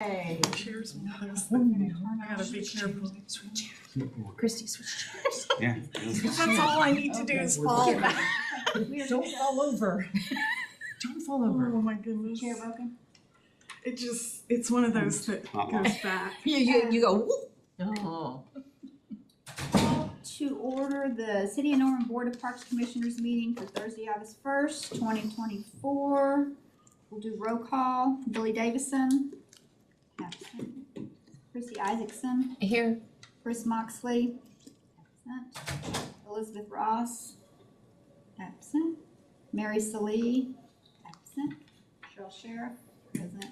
Hey. Chairs one of those things. I gotta be careful. Christy, switch chairs. Yeah. That's all I need to do is fall back. Don't fall over. Don't fall over. Oh my goodness. Chair broken? It's one of those that goes back. You go, whoop. Oh. To order the City of Norman Board of Parks Commissioners meeting for Thursday, August 1st, 2024. We'll do roll call. Billy Davison. Absent. Chrissy Isaacson. Here. Chris Moxley. Absent. Elizabeth Ross. Absent. Mary Salee. Absent. Cheryl Sheriff. Present.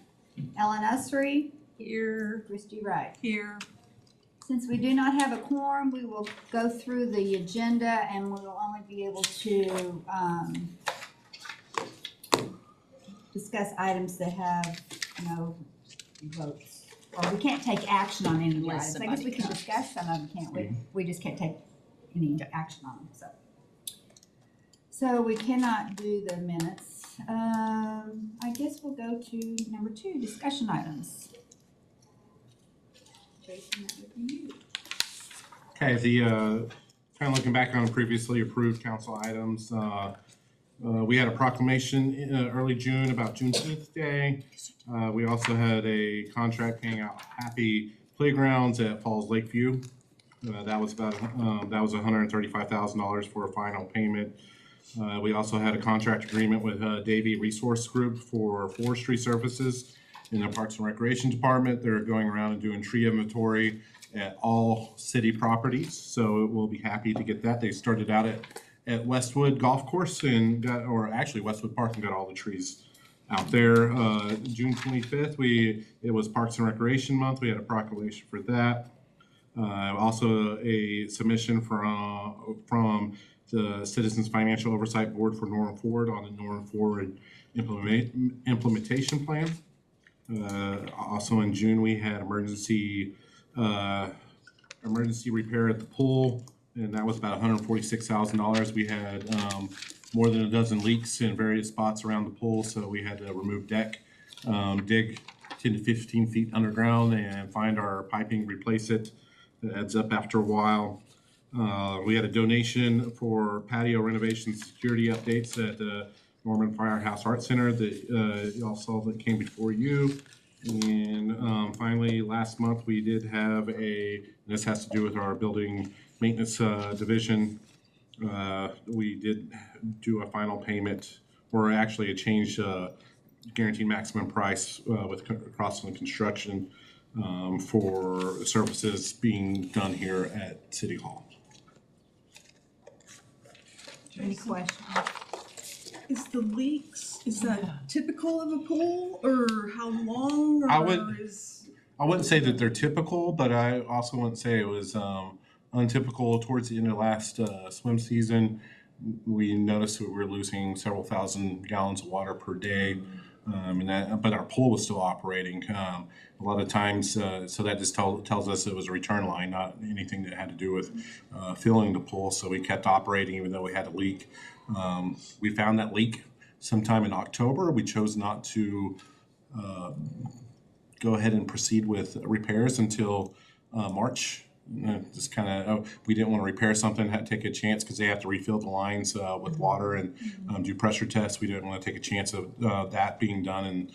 Ellen Usry. Here, Christy Wright. here. Since we do not have a quorum, we will go through the agenda and we will only be able to discuss items that have no votes. Or we can't take action on any of the Unless items. I guess we somebody can discuss some of them, can't we? We just can't take any action on them, so. So we cannot do the minutes. I guess we'll go to number 2, discussion items. Jason, that would be you. Okay, the kind of looking back on previously approved council items, we had a proclamation early June about Juneteenth Day. We also had a contract paying out Happy Playgrounds at Falls Lakeview. That was about $135,000 for a final payment. We also had a contract agreement with Davie Resource Group for forestry services in the Parks and Recreation Department. They're going around and doing tree inventory at all city properties, so we'll be happy to get that. They started out at Westwood Golf Course and actually Westwood Park, and got all the trees out there. June 25th, it was Parks and Recreation Month. We had a proclamation for that. Also a submission from the Citizens Financial Oversight Board for Norman Forward on the Norman Forward implementation plan. Also in June, we had emergency repair at the pool, and that was about $146,000. We had more than a dozen leaks in various spots around the pool, so we had to remove deck, dig 10 to 15 feet underground and find our piping, replace it. It adds up after a while. We had a donation for patio renovation security updates at the Norman Firehouse Art Center that y'all saw that came before you. And finally, last month we did have this has to do with our building maintenance division. We did do a final payment, or actually a change guaranteed maximum price with Crossland Construction for services being done here at City Hall. Any questions? Is the leaks, is that typical of a pool, or how long, or I wouldn't say that they're typical, but I also wouldn't say it was untypical. Towards the end of last swim season, we noticed that we were losing several thousand gallons of water per day, but our pool was still operating. A lot of times, so that just tells us it was a return line, not anything that had to do with filling the pool. So we kept operating even though we had a leak. We found that leak sometime in October. We chose not to go ahead and proceed with repairs until March. Just kind of, we didn't want to repair something, had to take a chance because they have to refill the lines with water and do pressure tests. We didn't want to take a chance of that being done and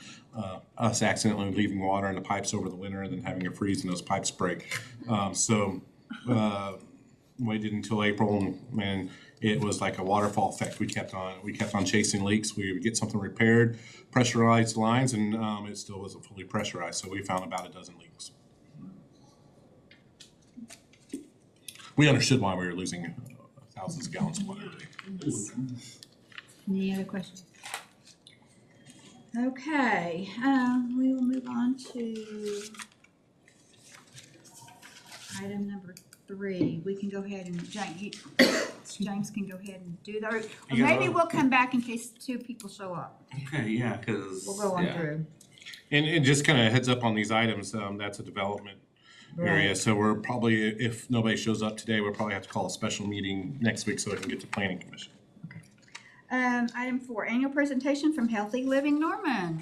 us accidentally leaving water in the pipes over the winter and then having it freeze and those pipes break. So waited until April, and it was like a waterfall effect. We kept on chasing leaks. We would get something repaired, pressurize the lines, and it still wasn't fully pressurized. So we found about a dozen leaks. We understood why we were losing thousands of gallons of water a day. Any other questions? Okay, we will move on to item number 3. We can go ahead and, James can go ahead and do that. Or maybe we'll come back in case 2 people show up. Okay, yeah, because We'll go on through. And just kind of heads up on these items. That's a development area, so we're probably, if nobody shows up today, we'll probably have to call a special meeting next week so we can get to Planning Commission. Item 4, annual presentation from Healthy Living Norman.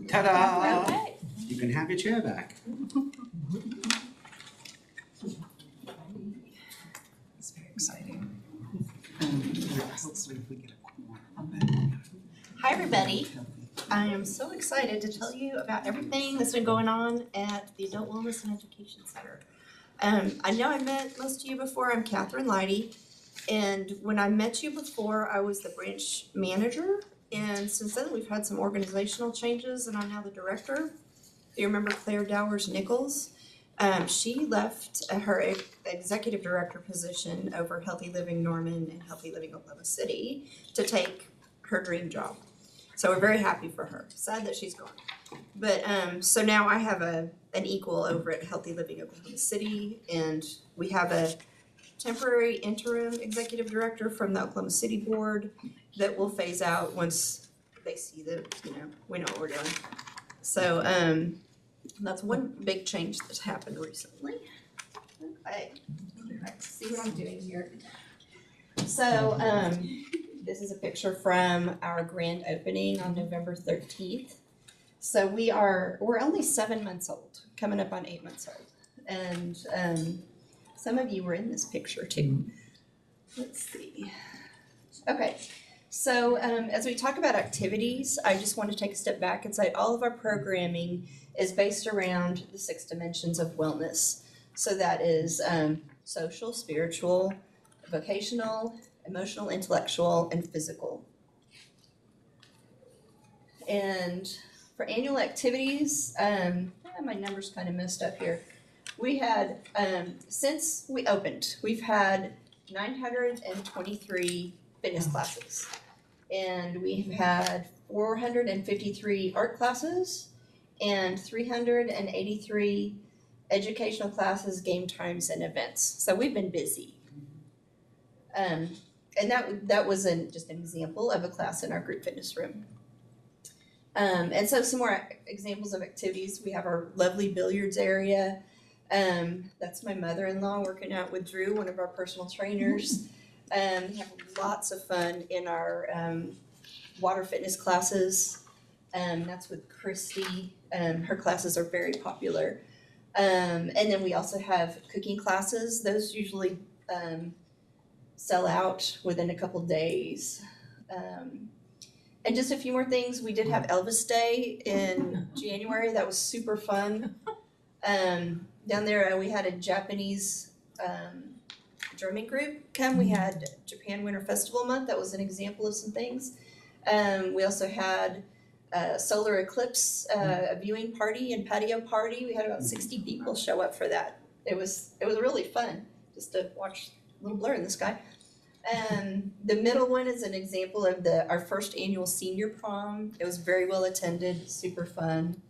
Ta-da! Okay. You can have your chair back. It's very exciting. Hopefully if we get a quorum. Hi, everybody. I am so excited to tell you about everything that's been going on at the Adult Wellness and Education Center. I know I met most of you before. I'm Catherine Leidy. And when I met you before, I was the branch manager. And since then, we've had some organizational changes and I'm now the director. Do you remember Claire Dowers Nichols? She left her executive director position over Healthy Living Norman and Healthy Living Oklahoma City to take her dream job. So we're very happy for her. Sad that she's gone. But so now I have an equal over at Healthy Living Oklahoma City, and we have a temporary interim executive director from the Oklahoma City Board that will phase out once they see that, we know what we're doing. So that's one big change that's happened recently. Okay, let's see what I'm doing here. So this is a picture from our grand opening on November 13th. So we're only 7 months old, coming up on 8 months old. And some of you were in this picture too. Let's see. Okay, so as we talk about activities, I just want to take a step back and say all of our programming is based around the 6 dimensions of wellness. So that is social, spiritual, vocational, emotional, intellectual, and physical. And for annual activities, my number's kind of messed up here. We had, since we opened, we've had 923 fitness classes. And we've had 453 art classes and 383 educational classes, game times, and events. So we've been busy. And that was just an example of a class in our group fitness room. And so some more examples of activities. We have our lovely billiards area. That's my mother-in-law working out with Drew, one of our personal trainers. We have lots of fun in our water fitness classes. That's with Christy. Her classes are very popular. And then we also have cooking classes. Those usually sell out within a couple days. And just a few more things. We did have Elvis Day in January. That was super fun. Down there, we had a Japanese drumming group come. We had Japan Winter Festival Month. That was an example of some things. We also had a solar eclipse, a viewing party and patio party. We had about 60 people show up for that. It was really fun just to watch a little blur in the sky. The middle one is an example of our first annual senior prom. It was very well attended, super fun.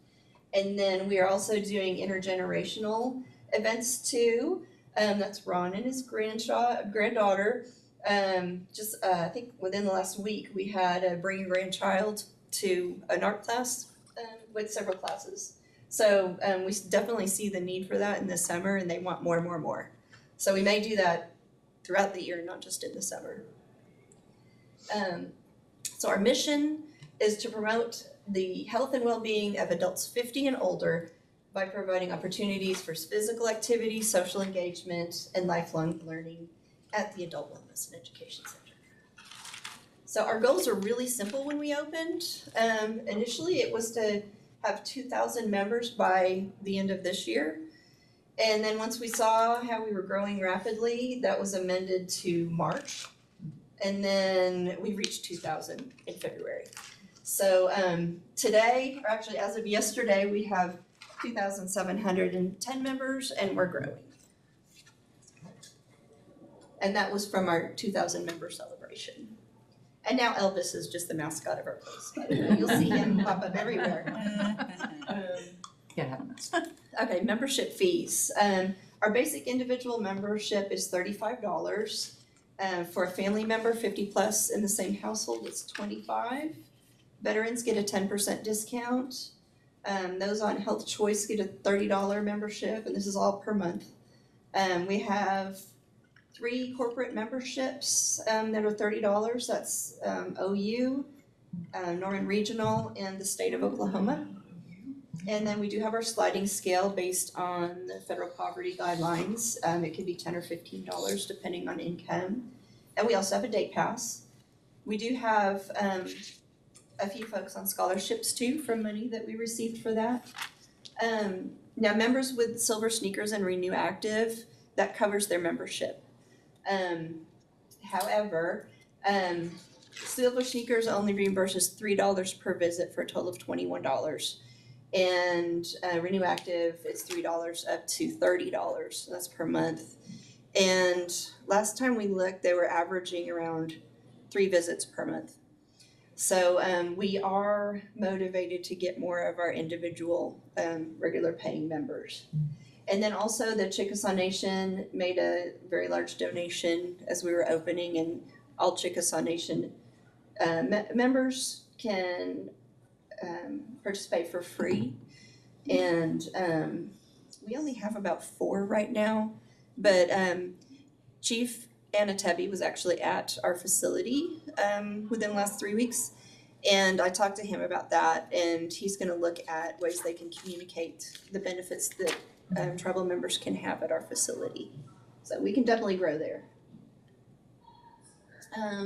And then we are also doing intergenerational events too. That's Ron and his granddaughter. I think within the last week, we had a bring a grandchild to an art class with several classes. So we definitely see the need for that in the summer, and they want more and more and more. So we may do that throughout the year, not just in the summer. So our mission is to promote the health and well-being of adults 50 and older by providing opportunities for physical activity, social engagement, and lifelong learning at the Adult Wellness and Education Center. So our goals are really simple when we opened. Initially, it was to have 2,000 members by the end of this year. And then once we saw how we were growing rapidly, that was amended to March. And then we reached 2,000 in February. So today, or actually as of yesterday, we have 2,710 members and we're growing. And that was from our 2,000 member celebration. And now Elvis is just the mascot of our place. You'll see him pop up everywhere. Yeah, haven't. Okay, membership fees. Our basic individual membership is $35. For a family member, 50 plus in the same household, it's $25. Veterans get a 10% discount. Those on Health Choice get a $30 membership, and this is all per month. We have 3 corporate memberships that are $30. That's OU, Norman Regional, and the state of Oklahoma. And then we do have our sliding scale based on the federal poverty guidelines. It could be $10 or $15 depending on income. And we also have a day pass. We do have a few folks on scholarships too from money that we received for that. Now members with Silver Sneakers and Renew Active, that covers their membership. However, Silver Sneakers only reimburses $3 per visit for a total of $21. And Renew Active is $3 up to $30. That's per month. And last time we looked, they were averaging around 3 visits per month. So we are motivated to get more of our individual regular paying members. And then also the Chickasaw Nation made a very large donation as we were opening, and all Chickasaw Nation members can participate for free. And we only have about 4 right now, but Chief Anatebby was actually at our facility within the last 3 weeks, and I talked to him about that, and he's going to look at ways they can communicate the benefits that tribal members can have at our facility. So we can definitely grow there.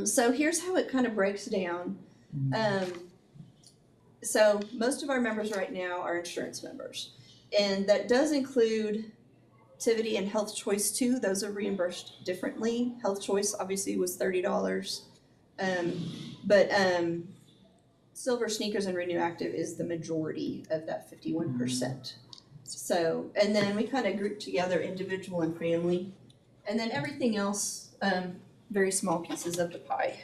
So here's how it kind of breaks down. So most of our members right now are insurance members, and that does include Tivity and Health Choice too. Those are reimbursed differently. Health Choice obviously was $30, but Silver Sneakers and Renew Active is the majority of that 51%. So, and then we kind of group together individual and family, and then everything else, very small pieces of the pie.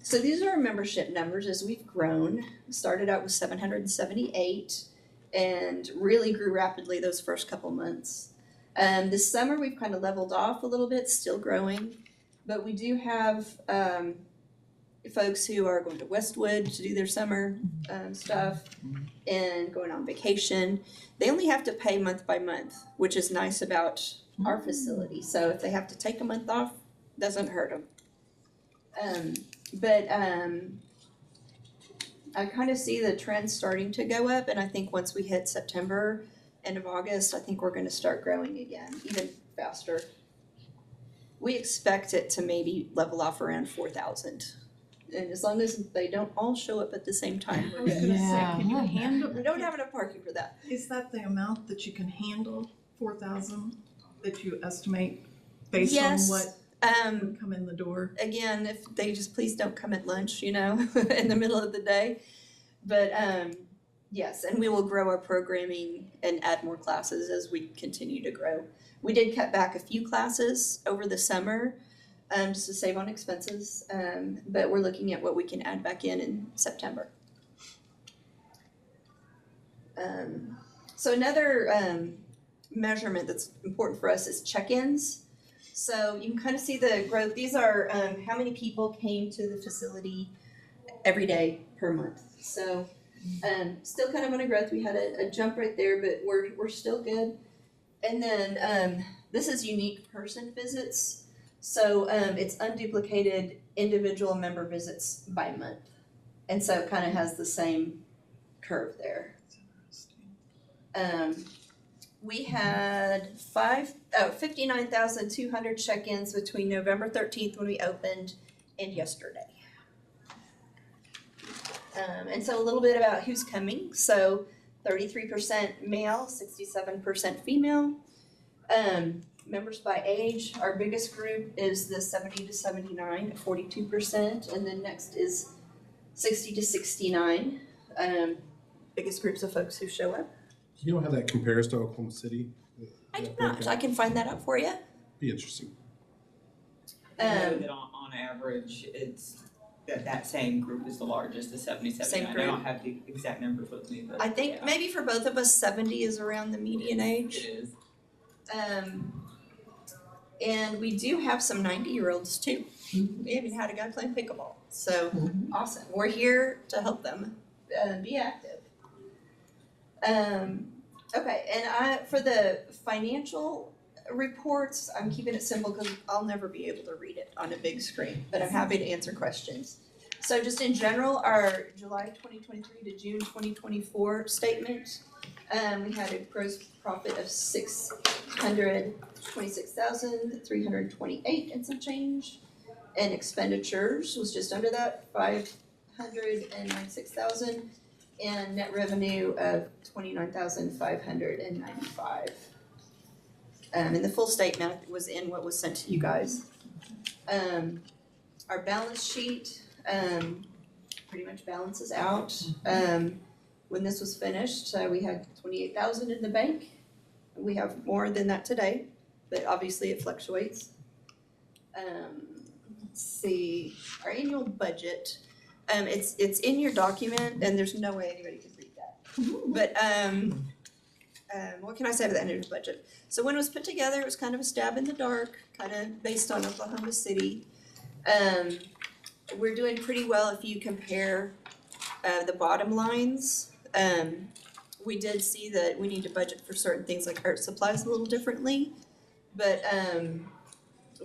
So these are our membership numbers as we've grown. Started out with 778 and really grew rapidly those first couple months. This summer we've kind of leveled off a little bit, still growing, but we do have folks who are going to Westwood to do their summer stuff and going on vacation. They only have to pay month by month, which is nice about our facility. So if they have to take a month off, doesn't hurt them. I kind of see the trend starting to go up, and I think once we hit September, end of August, I think we're going to start growing again, even faster. We expect it to maybe level off around 4,000. And as long as they don't all show up at the same time, I we're was good. gonna say, Yeah. can you handle, We don't have enough parking for that. is that the amount that you can handle, 4,000, that you estimate based on Yes. what Um, would come in the door? again, if they just please don't come at lunch, you know, in the middle of the day. But yes, and we will grow our programming and add more classes as we continue to grow. We did cut back a few classes over the summer just to save on expenses, but we're looking at what we can add back in September. So another measurement that's important for us is check-ins. So you can kind of see the growth. These are how many people came to the facility every day per month. So still kind of on a growth. We had a jump right there, but we're still good. And then this is unique person visits. So it's unduplicated individual member visits by month. And so it kind of has the same curve there. We had 59,200 check-ins between November 13th when we opened and yesterday. And so a little bit about who's coming. So 33% male, 67% female. Members by age, our biggest group is the 70 to 79, 42%, and then next is 60 to 69. Biggest groups of folks who show up. Do you know how that compares to Oklahoma City? I do not. I can find that out for you. Be interesting. I know that on average, it's that same group is the largest, the 77. Same I group. don't have the exact numbers with me, but I think yeah, maybe for both of us, 70 is around the median age. it is. And we do have some 90-year-olds too. We even had a guy playing pickleball. So awesome. We're here to help them be active. Okay, and for the financial reports, I'm keeping it simple because I'll never be able to read it on a big screen, but I'm happy to answer questions. So just in general, our July 2023 to June 2024 statement, we had a gross profit of $626,328 and some change. And expenditures was just under that, 596,000, and net revenue of 29,595. And the full statement was in what was sent to you guys. Our balance sheet, pretty much balances out. When this was finished, we had 28,000 in the bank. We have more than that today, but obviously it fluctuates. Let's see, our annual budget, it's in your document and there's no way anybody could read that. But, what can I say about the annual budget? So when it was put together, it was kind of a stab in the dark, kind of based on Oklahoma City. We're doing pretty well if you compare, the bottom lines. We did see that we need to budget for certain things like art supplies a little differently. But,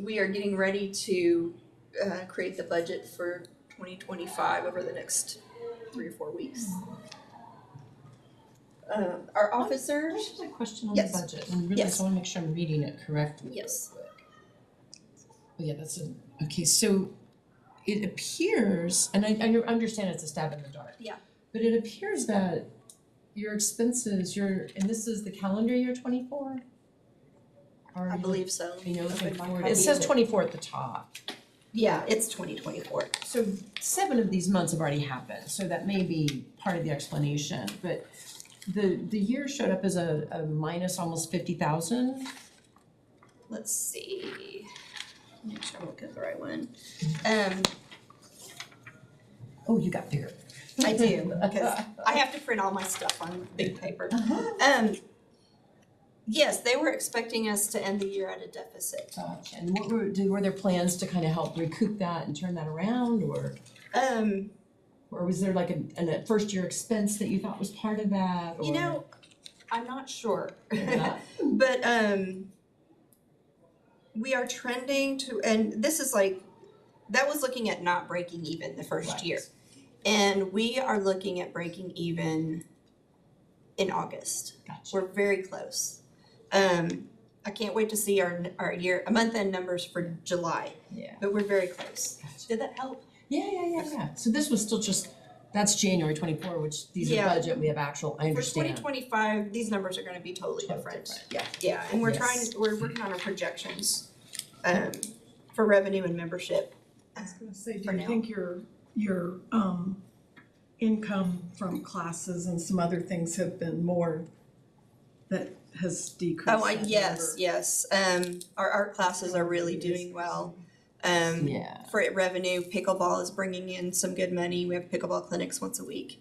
we are getting ready to create the budget for 2025 over the next 3 or 4 weeks. Our officers, I just have a question on Yes. the budget, and really, Yes. so I wanna make sure I'm reading it correctly. yes, Oh, yeah, okay, so it appears, and I understand it's a stab in the dark. Yeah. But it appears that your expenses, and this is the calendar year 24? Or I believe so. you know, looking Open my forward, copy it says of it. 24 at the top. Yeah, it's 2024. So 7 of these months have already happened, so that may be part of the explanation, but the year showed up as a minus almost 50,000. Let's see. Make sure I'm looking at the right one. Oh, you got bigger. I do, because I have to print all my stuff on big paper. Yes, they were expecting us to end the year at a deficit. Gotcha. And were there plans to kind of help recoup that and turn that around, or was there like a first year expense that you thought was part of that, or? You know, I'm not sure. Yeah. But we are trending to, and this is like, that was looking at not breaking even the first Right. year. And we are looking at breaking even in August. Gotcha. We're very close. I can't wait to see our month end numbers for July, Yeah. but we're very close. Gotcha. Did that help? Yeah. So this was still just, that's January 24, which these are Yeah. budget, we have actual, I For understand. 2025, these numbers are gonna be totally Totally different. different. Yeah, and we're Yes. we're working on our projections, for revenue and membership. I was gonna say, do For you now. think your income from classes and some other things have been more, that has decreased Oh, that number? yes, our art classes are really doing well. Yeah. For revenue, pickleball is bringing in some good money, we have pickleball clinics once a week.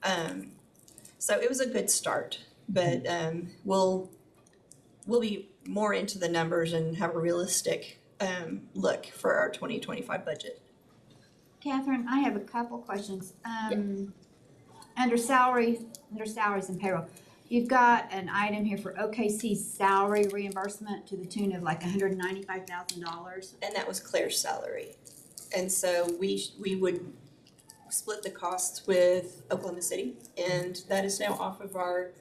So it was a good start, but, we'll be more into the numbers and have a realistic, look for our 2025 budget. Catherine, I have a couple questions. Under salaries and payroll, you've got an item here for OKC's salary reimbursement to the tune of like $195,000. And that was Claire's salary. And so we would split the costs with Oklahoma City, and that is now off of our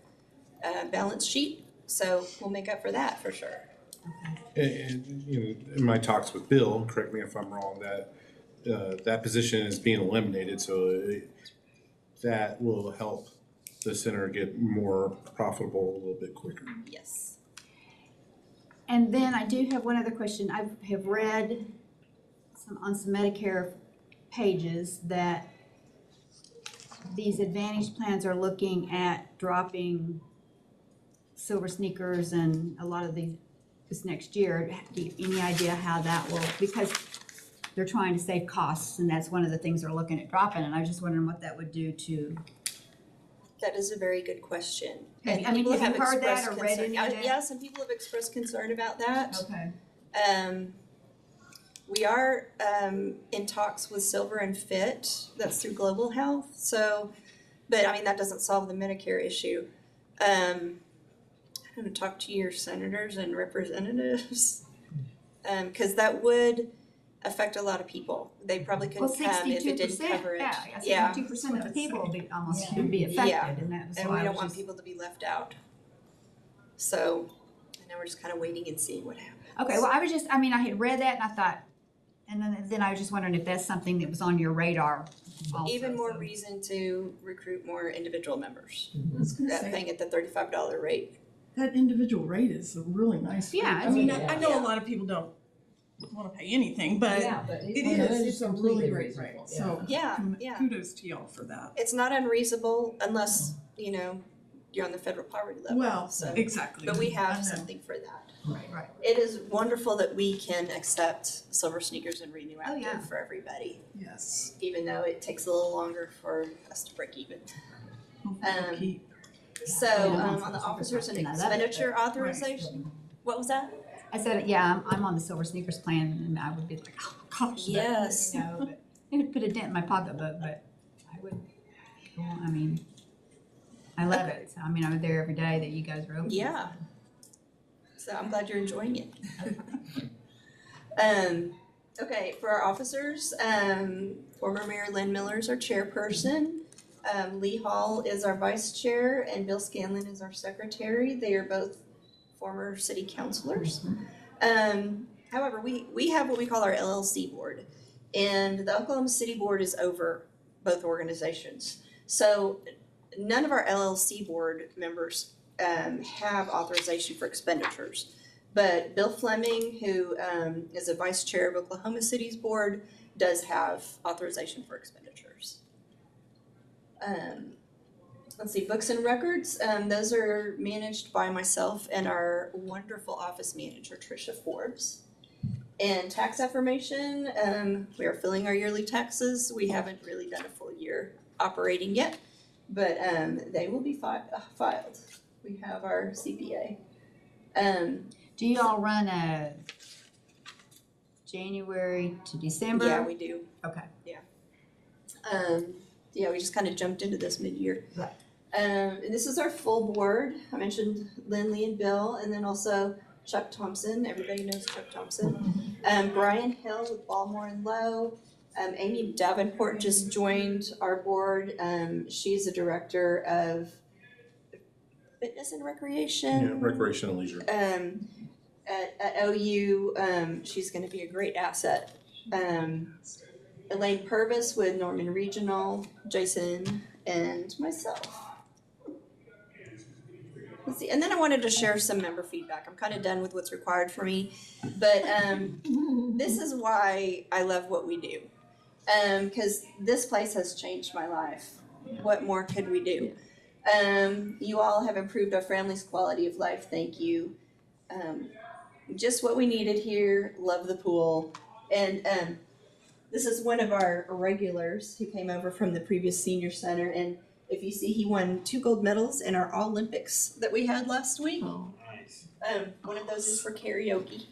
balance sheet. So we'll make up for that for sure. And, you know, in my talks with Bill, correct me if I'm wrong, that position is being eliminated, so that will help the center get more profitable a little bit quicker. Yes. And then I do have one other question. I have read on some Medicare pages that these Advantage plans are looking at dropping silver sneakers and a lot of this next year. Do you, any idea how that will, because they're trying to save costs and that's one of the things they're looking at dropping, and I was just wondering what that would do to. That is a very good question. Have- And I mean, people have you heard that expressed or read concern- any of that? Yeah, some people have expressed concern about that. Okay. We are in talks with Silver and Fit, that's through Global Health, so, but I mean, that doesn't solve the Medicare issue. I'm gonna talk to your senators and representatives, cause that would affect a lot of people. They probably Well, couldn't come if it didn't 62%, cover it. yeah, 62% of the people would be almost would be affected, and that was And why we I don't was want just. people to be left out. So, and now we're just kind of waiting and seeing what happens. Okay, well, I was just, I mean, I had read that and I thought, and then I was just wondering if that's something that was on your radar also. Even more so. reason to recruit more individual members, I was gonna that say, paying at the $35 rate. that individual rate is a really nice rate. Yeah, I mean, yeah. I know Yeah. a lot of people don't wanna pay anything, but but it is, it's a really completely great reasonable, rate, so Yeah, yeah. kudos to y'all for that. It's not unreasonable unless, you know, you're on the federal poverty level. Well, So, exactly. but we I have know. something for that. Right. It is wonderful that we can accept Silver Sneakers and Renew Oh, yeah. Active for everybody, Yes. even though it takes a little longer for us to break even. Hopefully we'll Um, keep- So, on the officers and I love it, expenditure authorization, what was that? I said, yeah, I'm on the Silver Sneakers plan, and I would be like, oh, gosh. that- Yes. You know, but it'd put a dent in my pocketbook, but I would, well, I mean, I love it. So, I mean, I'm there every day that you guys are open. Yeah. So I'm glad you're enjoying it. Okay, for our officers, former Mayor Lynn Miller is our chairperson. Lee Hall is our vice chair and Bill Scanlon is our secretary. They are both former city councilors. However, we have what we call our LLC board. And the Oklahoma City Board is over both organizations. So none of our LLC board members have authorization for expenditures. But Bill Fleming, who is a vice chair of Oklahoma City's board, does have authorization for expenditures. Let's see, books and records, those are managed by myself and our wonderful office manager, Tricia Forbes. And tax affirmation, we are filling our yearly taxes. We haven't really done a full year operating yet, but they will be filed. We have our CPA. Do you all run a January to December? Yeah, we do. Okay. Yeah, we just kind of jumped into this mid-year. Right. And this is our full board. I mentioned Lindley and Bill, and then also Chuck Thompson. Everybody knows Chuck Thompson. Brian Hill with Balmore and Lowe. Amy Davenport just joined our board. She's a director of fitness and recreation. Yeah, recreation and leisure. At OU, she's gonna be a great asset. Elaine Purvis with Norman Regional, Jason, and myself. Let's see, and then I wanted to share some member feedback. I'm kind of done with what's required for me, but this is why I love what we do. Because this place has changed my life. What more could we do? You all have improved our family's quality of life. Thank you. Just what we needed here. Love the pool. And this is one of our regulars who came over from the previous senior center. And if you see, he won 2 gold medals in our Olympics that we had last week. Oh. One of those is for karaoke.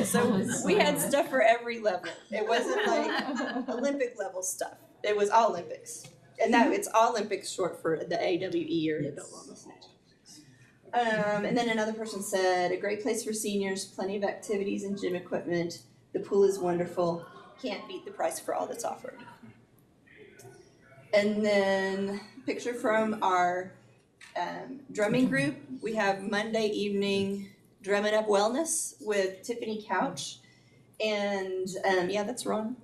So we had stuff for every level. It wasn't like Olympic level stuff. It was all Olympics. And now it's Olympics short for the AWE or Adult Wellness. And then another person said, a great place for seniors, plenty of activities and gym equipment. The pool is wonderful. Can't beat the price for all that's offered. And then picture from our drumming group. We have Monday evening Drumming Up Wellness with Tiffany Couch. And yeah, that's Ron.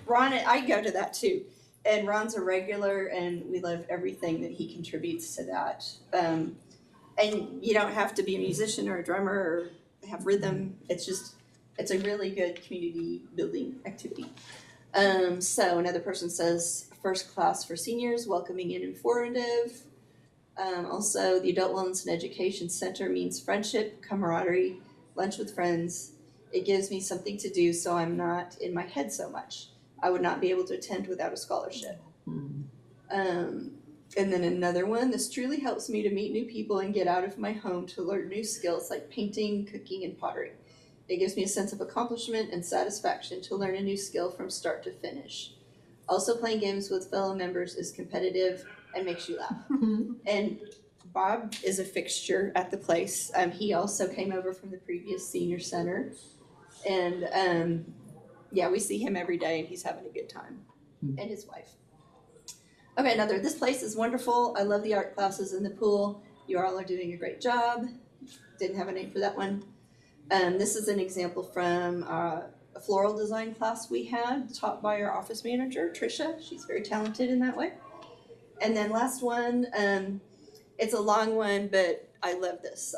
Ron, I go to that too. And Ron's a regular and we love everything that he contributes to that. And you don't have to be a musician or a drummer or have rhythm. It's a really good community building activity. So another person says, first class for seniors, welcoming and informative. Also, the Adult Wellness and Education Center means friendship, camaraderie, lunch with friends. It gives me something to do so I'm not in my head so much. I would not be able to attend without a scholarship. And then another one, this truly helps me to meet new people and get out of my home to learn new skills like painting, cooking, and pottery. It gives me a sense of accomplishment and satisfaction to learn a new skill from start to finish. Also, playing games with fellow members is competitive and makes you laugh. And Bob is a fixture at the place. He also came over from the previous senior center. And yeah, we see him every day and he's having a good time, and his wife. Okay, another, this place is wonderful. I love the art classes in the pool. You all are doing a great job. Didn't have a name for that one. This is an example from a floral design class we had, taught by our office manager, Trisha. She's very talented in that way. And then last one, it's a long one, but I love this.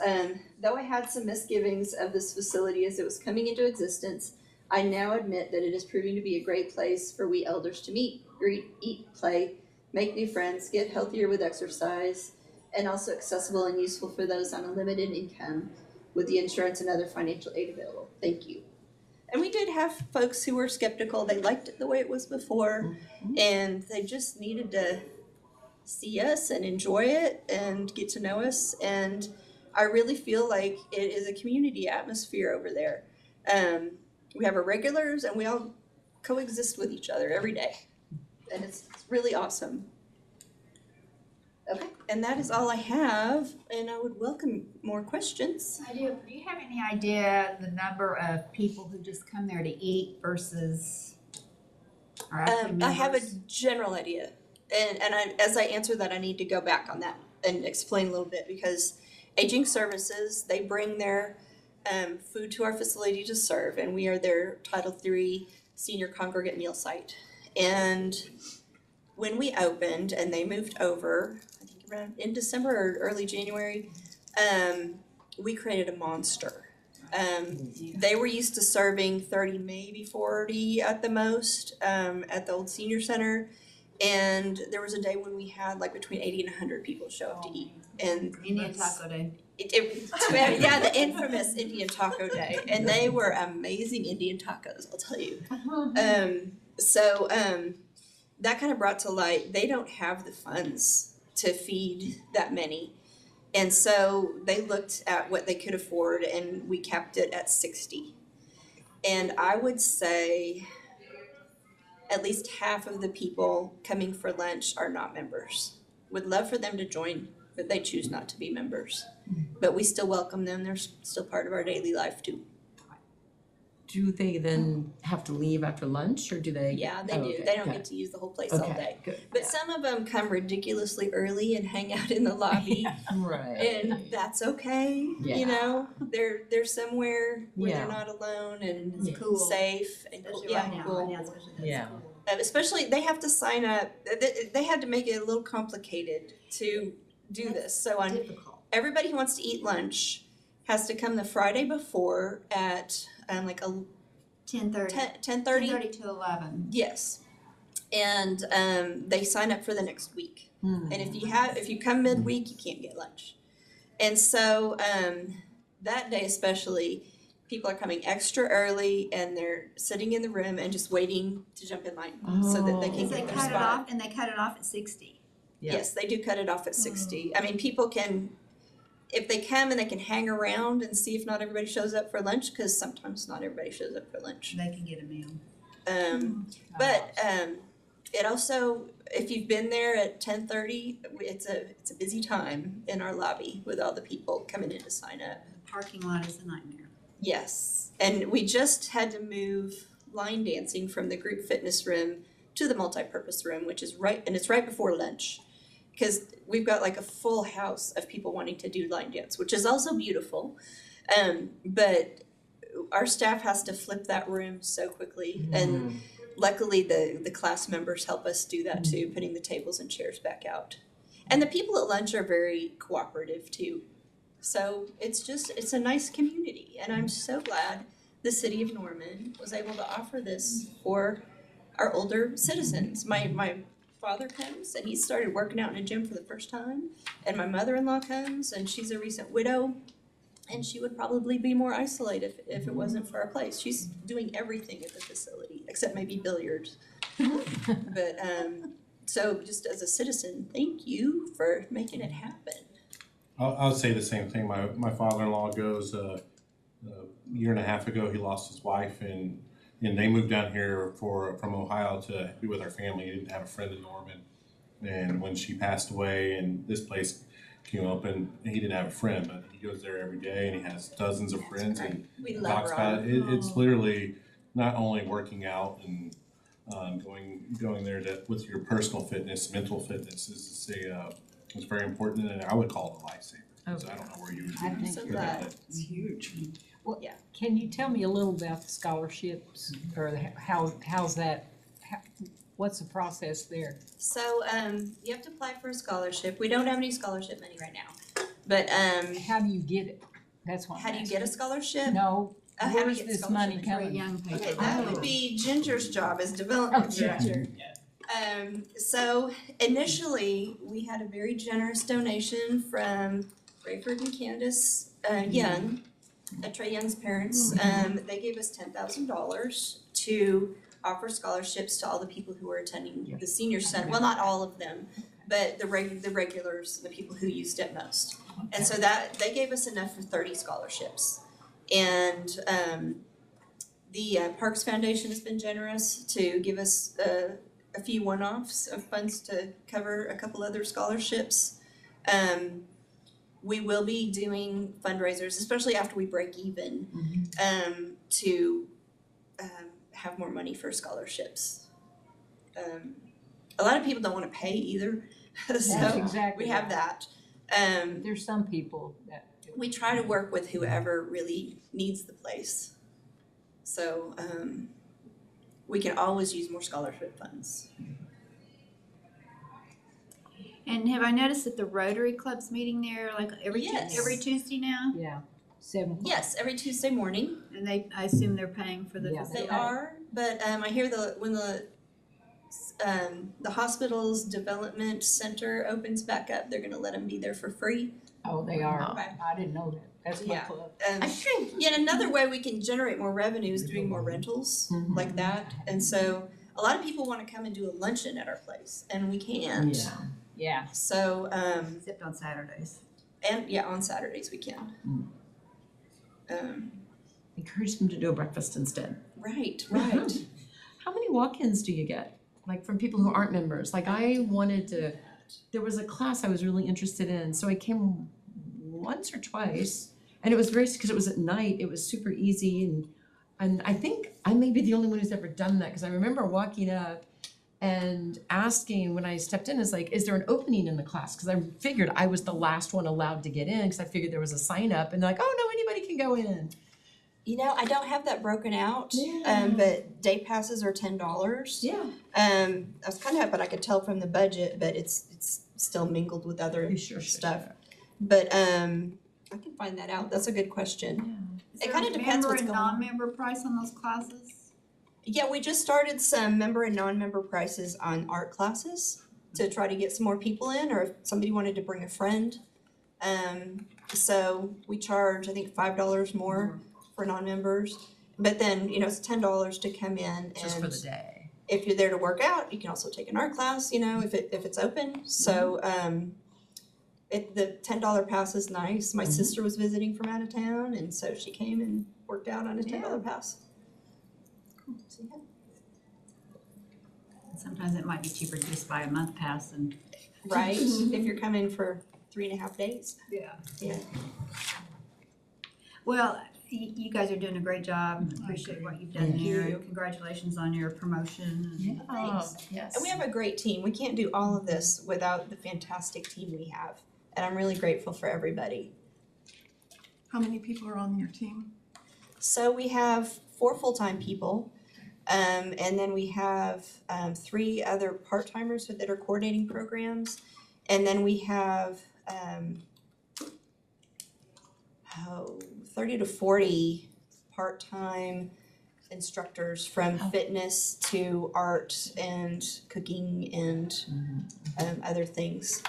Though I had some misgivings of this facility as it was coming into existence, I now admit that it is proving to be a great place for we elders to meet, greet, eat, play, make new friends, get healthier with exercise, and also accessible and useful for those on a limited income with the insurance and other financial aid available. Thank you. And we did have folks who were skeptical. They liked it the way it was before, and they just needed to see us and enjoy it and get to know us. And I really feel like it is a community atmosphere over there. We have our regulars and we all coexist with each other every day. And it's really awesome. Okay, and that is all I have, and I would welcome more questions. Do you have any idea the number of people who just come there to eat versus are actually I have a members? general idea, and as I answer that, I need to go back on that and explain a little bit, because Aging Services, they bring their food to our facility to serve, and we are their Title III senior congregate meal site. And when we opened and they moved over, I think around in December or early January, we created a monster. They were used to serving 30, maybe 40 at the most, at the old senior center. And there was a day when we had like between 80 and 100 people show up to eat. And Indian Taco Day. yeah, the infamous Indian Taco Day. And they were amazing Indian tacos, I'll tell you. That kind of brought to light, they don't have the funds to feed that many. And so they looked at what they could afford, and we capped it at 60. And I would say at least half of the people coming for lunch are not members. Would love for them to join, but they choose not to be members. But we still welcome them. They're still part of our daily life too. Do they then have to leave after lunch, or do they? Yeah, they Oh, do. okay, They don't okay. get to use the whole place all day. Okay, good. But some of them come ridiculously early and hang out in the lobby. Right. And that's okay, Yeah. you know, they're somewhere where Yeah. they're not alone and Yeah. Cool. safe and cool. Especially Yeah, right now, cool. right now, especially that's Yeah. cool. Especially they have to sign up. They had to make it a little complicated to do this. So on Difficult. everybody who wants to eat lunch has to come the Friday before at like a 10:30. 10:30. 10:30 to 11. Yes, and they sign up for the next week. Hmm. And if you come midweek, you can't get lunch. And so that day especially, people are coming extra early and they're sitting in the room and just waiting to jump in line so that they Oh. can They get their cut it spot. off, and they cut it off at 60. Yeah. Yes, they do cut it off at 60. I mean, people can, if they come and they can hang around and see if not everybody shows up for lunch, because sometimes not everybody shows up for lunch. They can get a meal. But it also, if you've been there at 10:30, it's a busy time in our lobby with all the people coming in to sign up. The parking lot is a nightmare. Yes, and we just had to move line dancing from the group fitness room to the multipurpose room, which is it's right before lunch. Because we've got like a full house of people wanting to do line dance, which is also beautiful. But our staff has to flip that room so quickly. And luckily the class members help us do that too, putting the tables and chairs back out. And the people at lunch are very cooperative too. So it's a nice community, and I'm so glad the city of Norman was able to offer this for our older citizens. My father comes and he started working out in a gym for the first time, and my mother-in-law comes and she's a recent widow, and she would probably be more isolated if it wasn't for our place. She's doing everything at the facility except maybe billiards. But so just as a citizen, thank you for making it happen. I'll say the same thing. My father-in-law goes, a year and a half ago, he lost his wife, and they moved down here from Ohio to be with our family. He didn't have a friend in Norman. And when she passed away and this place came open, he didn't have a friend, but he goes there every day and he has dozens of friends and We love talks about Ron. it. It's literally not only working out and going there with your personal fitness, mental fitness is very important, and I would call it a lifesaver. So I don't know where you I think So would that- put it. It's huge. Can you tell me a little about the scholarships, or how's that, what's the process there? So, you have to apply for a scholarship. We don't have any scholarship money right now. But, How do you get it? That's what I'm how do you asking. get a scholarship? No, How do you where's get this scholarship money money? coming? young people. Okay, that would be Ginger's job as development Oh, director. So initially, we had a very generous donation from Rayford and Candace Young, Trey Young's parents. They gave us $10,000 to offer scholarships to all the people who were attending the senior center. Well, not all of them, but the regulars, the people who used it most. And so that, they gave us enough for 30 scholarships. And the Parks Foundation has been generous to give us a few one-offs of funds to cover a couple other scholarships. We will be doing fundraisers, especially after we break even, to have more money for scholarships. A lot of people don't want to pay either, That's so exactly we have right. that. There's some people that do. We try to work with whoever really needs the place. So we can always use more scholarship funds. And have I noticed that the Rotary Club's meeting there like Yes. every Tuesday now? Yeah, 7 o'clock. Yes, every Tuesday morning. And I assume they're paying for the Yeah, facility. They are, but I hear when the hospital's development center opens back up, they're gonna let them be there for free. Oh, they are. Okay. I didn't know that. That's my Yeah. club. Yet another way we can generate more revenue is doing more rentals like that. And so a lot of people wanna come and do a luncheon at our place, and we can't. Yeah. Yeah, So, Except on Saturdays. and yeah, on Saturdays we can. Encourage them to do a breakfast instead. Right. How many walk-ins do you get? Like from people who aren't members? Like there was a class I was really interested in, so I came once or twice. And it was because it was at night, it was super easy and I think I may be the only one who's ever done that, because I remember walking up and asking when I stepped in, is there an opening in the class? Because I figured I was the last one allowed to get in, because I figured there was a sign up, and they're like, oh no, anybody can go in. You know, I don't have that broken out, Yeah. but day passes are $10. Yeah. I was kind of hoping I could tell from the budget, but it's still mingled with other Sure. stuff. But I can find that out. That's a good question. Is It there kinda a depends what's member going on. and non-member price on those classes? Yeah, we just started some member and non-member prices on art classes to try to get some more people in, or if somebody wanted to bring a friend. So we charge, I think, $5 more for non-members. But then, it's $10 to come in, Just for the and day. if you're there to work out, you can also take an art class, if it's open. So the $10 pass is nice. My sister was visiting from out of town, and so she came and worked out on a $10 pass. So, yeah. Sometimes it might be cheaper to just buy a month pass and. Right, if you're coming for 3.5 days. Yeah. Yeah. Well, you guys are doing a great job. Appreciate what you've done Thank there. you. Congratulations on your promotion. Thanks. Yes. And we have a great team. We can't do all of this without the fantastic team we have. And I'm really grateful for everybody. How many people are on your team? So we have 4 full-time people. And then we have 3 other part-timers that are coordinating programs. And then we have 30 to 40 part-time instructors from fitness to art and cooking and other things.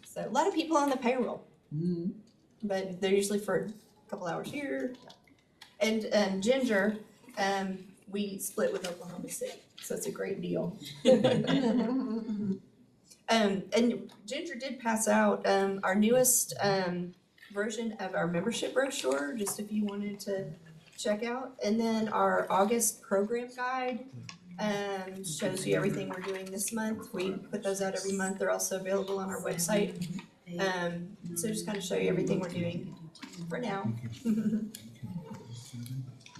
So a lot of people on the payroll, but they're usually for a couple hours here. And Ginger, we split with Oklahoma City, so it's a great deal. And Ginger did pass out our newest version of our membership brochure, just if you wanted to check out. And then our August program guide shows you everything we're doing this month. We put those out every month. They're also available on our website. So just kind of show you everything we're doing for now.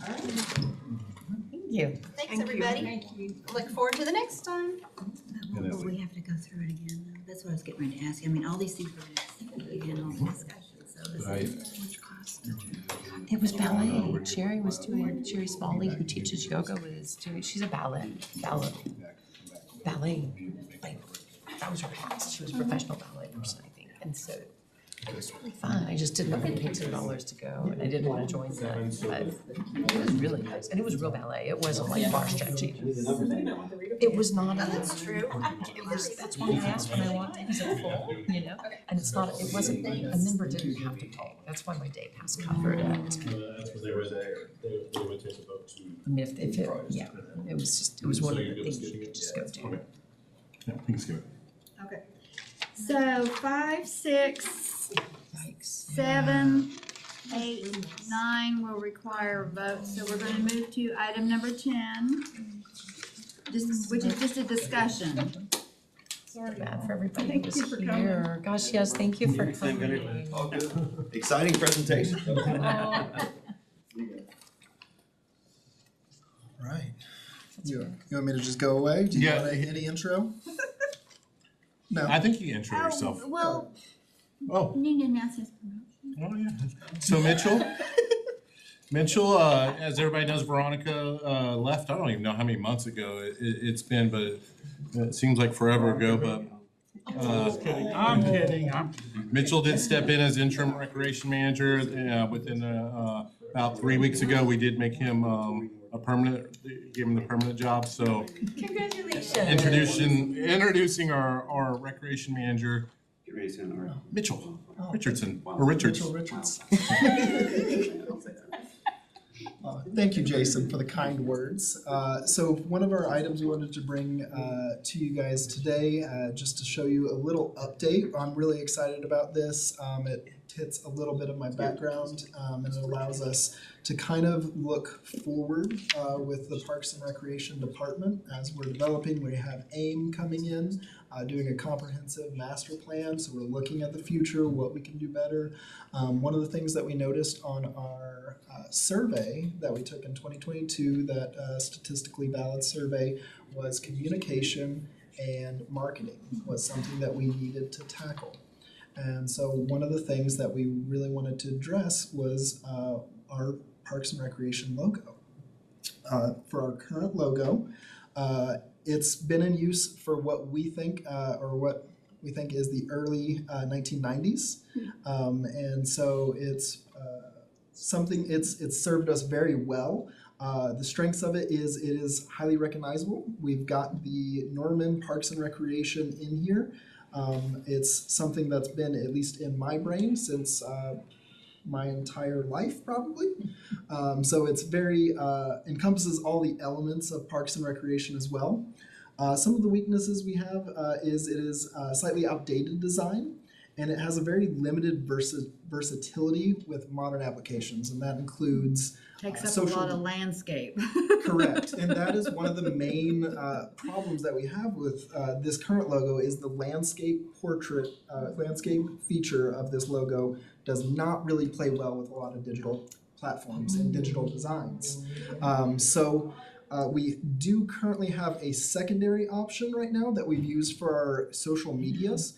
All right. you. Thanks, everybody. Thank you. Look forward to the next time. Will we have to go through it again? Though? That's what I was getting ready to ask you. I mean, all these things we're gonna see again, all the discussion, so this Right. is. Which class? It was ballet. Sherry was doing, Sherry Smalley, who teaches yoga, was doing, she's a ballet, like, that was her past. She was a professional ballet person, I think. And so it was really fun. I just didn't know it paid $2 to go and I didn't want to join that, but it was really nice. And it was real ballet. It wasn't like bar stretching. It was not, That's true. that's why I asked when I walked in, is it full, you know? And it's not, it wasn't, a member didn't have to pay. That's why my day pass covered it. That's what they were there. They would take a boat to. If it, yeah, it was just, it was one of the things you could just go do. Okay. Yeah, we can skip it. Okay. So 5, 6, Yikes. 7, 8, 9 will require a vote, so we're gonna move to item number 10. Which is just a discussion. Sorry, bad for everybody who Thank was you for here. Gosh, yes, thank you for coming. All good. Exciting presentation. Right. You want me to just go away? Do you Yeah. want any intro? No. I think you intro yourself. Well, Oh, you need to announce his promotion. oh yeah. So Mitchell, as everybody knows, Veronica left. I don't even know how many months ago it's been, but it seems like forever ago. But I'm kidding. Mitchell did step in as interim recreation manager. Within about 3 weeks ago, we did make him a permanent, gave him the permanent job. So Congratulations. introducing our recreation manager, Mitchell Richardson or Richards. Mitchell Richards. Thank you, Jason, for the kind words. So one of our items we wanted to bring to you guys today, just to show you a little update. I'm really excited about this. It hits a little bit of my background, and it allows us to kind of look forward with the Parks and Recreation Department as we're developing. We have AIM coming in, doing a comprehensive master plan. So we're looking at the future, what we can do better. One of the things that we noticed on our survey that we took in 2022, that statistically valid survey, was communication and marketing was something that we needed to tackle. And so one of the things that we really wanted to address was our Parks and Recreation logo. For our current logo, it's been in use for what we think is the early 1990s. And so it's it's served us very well. The strengths of it is highly recognizable. We've got the Norman Parks and Recreation in here. It's something that's been, at least in my brain, since my entire life, probably. So it's very, encompasses all the elements of Parks and Recreation as well. Some of the weaknesses we have is it is a slightly outdated design, and it has a very limited versatility with modern applications, and that includes Takes up a social- lot of landscape. Correct, and that is one of the main problems that we have with this current logo is the landscape portrait, landscape feature of this logo does not really play well with a lot of digital platforms and digital designs. We do currently have a secondary option right now that we've used for our social medias.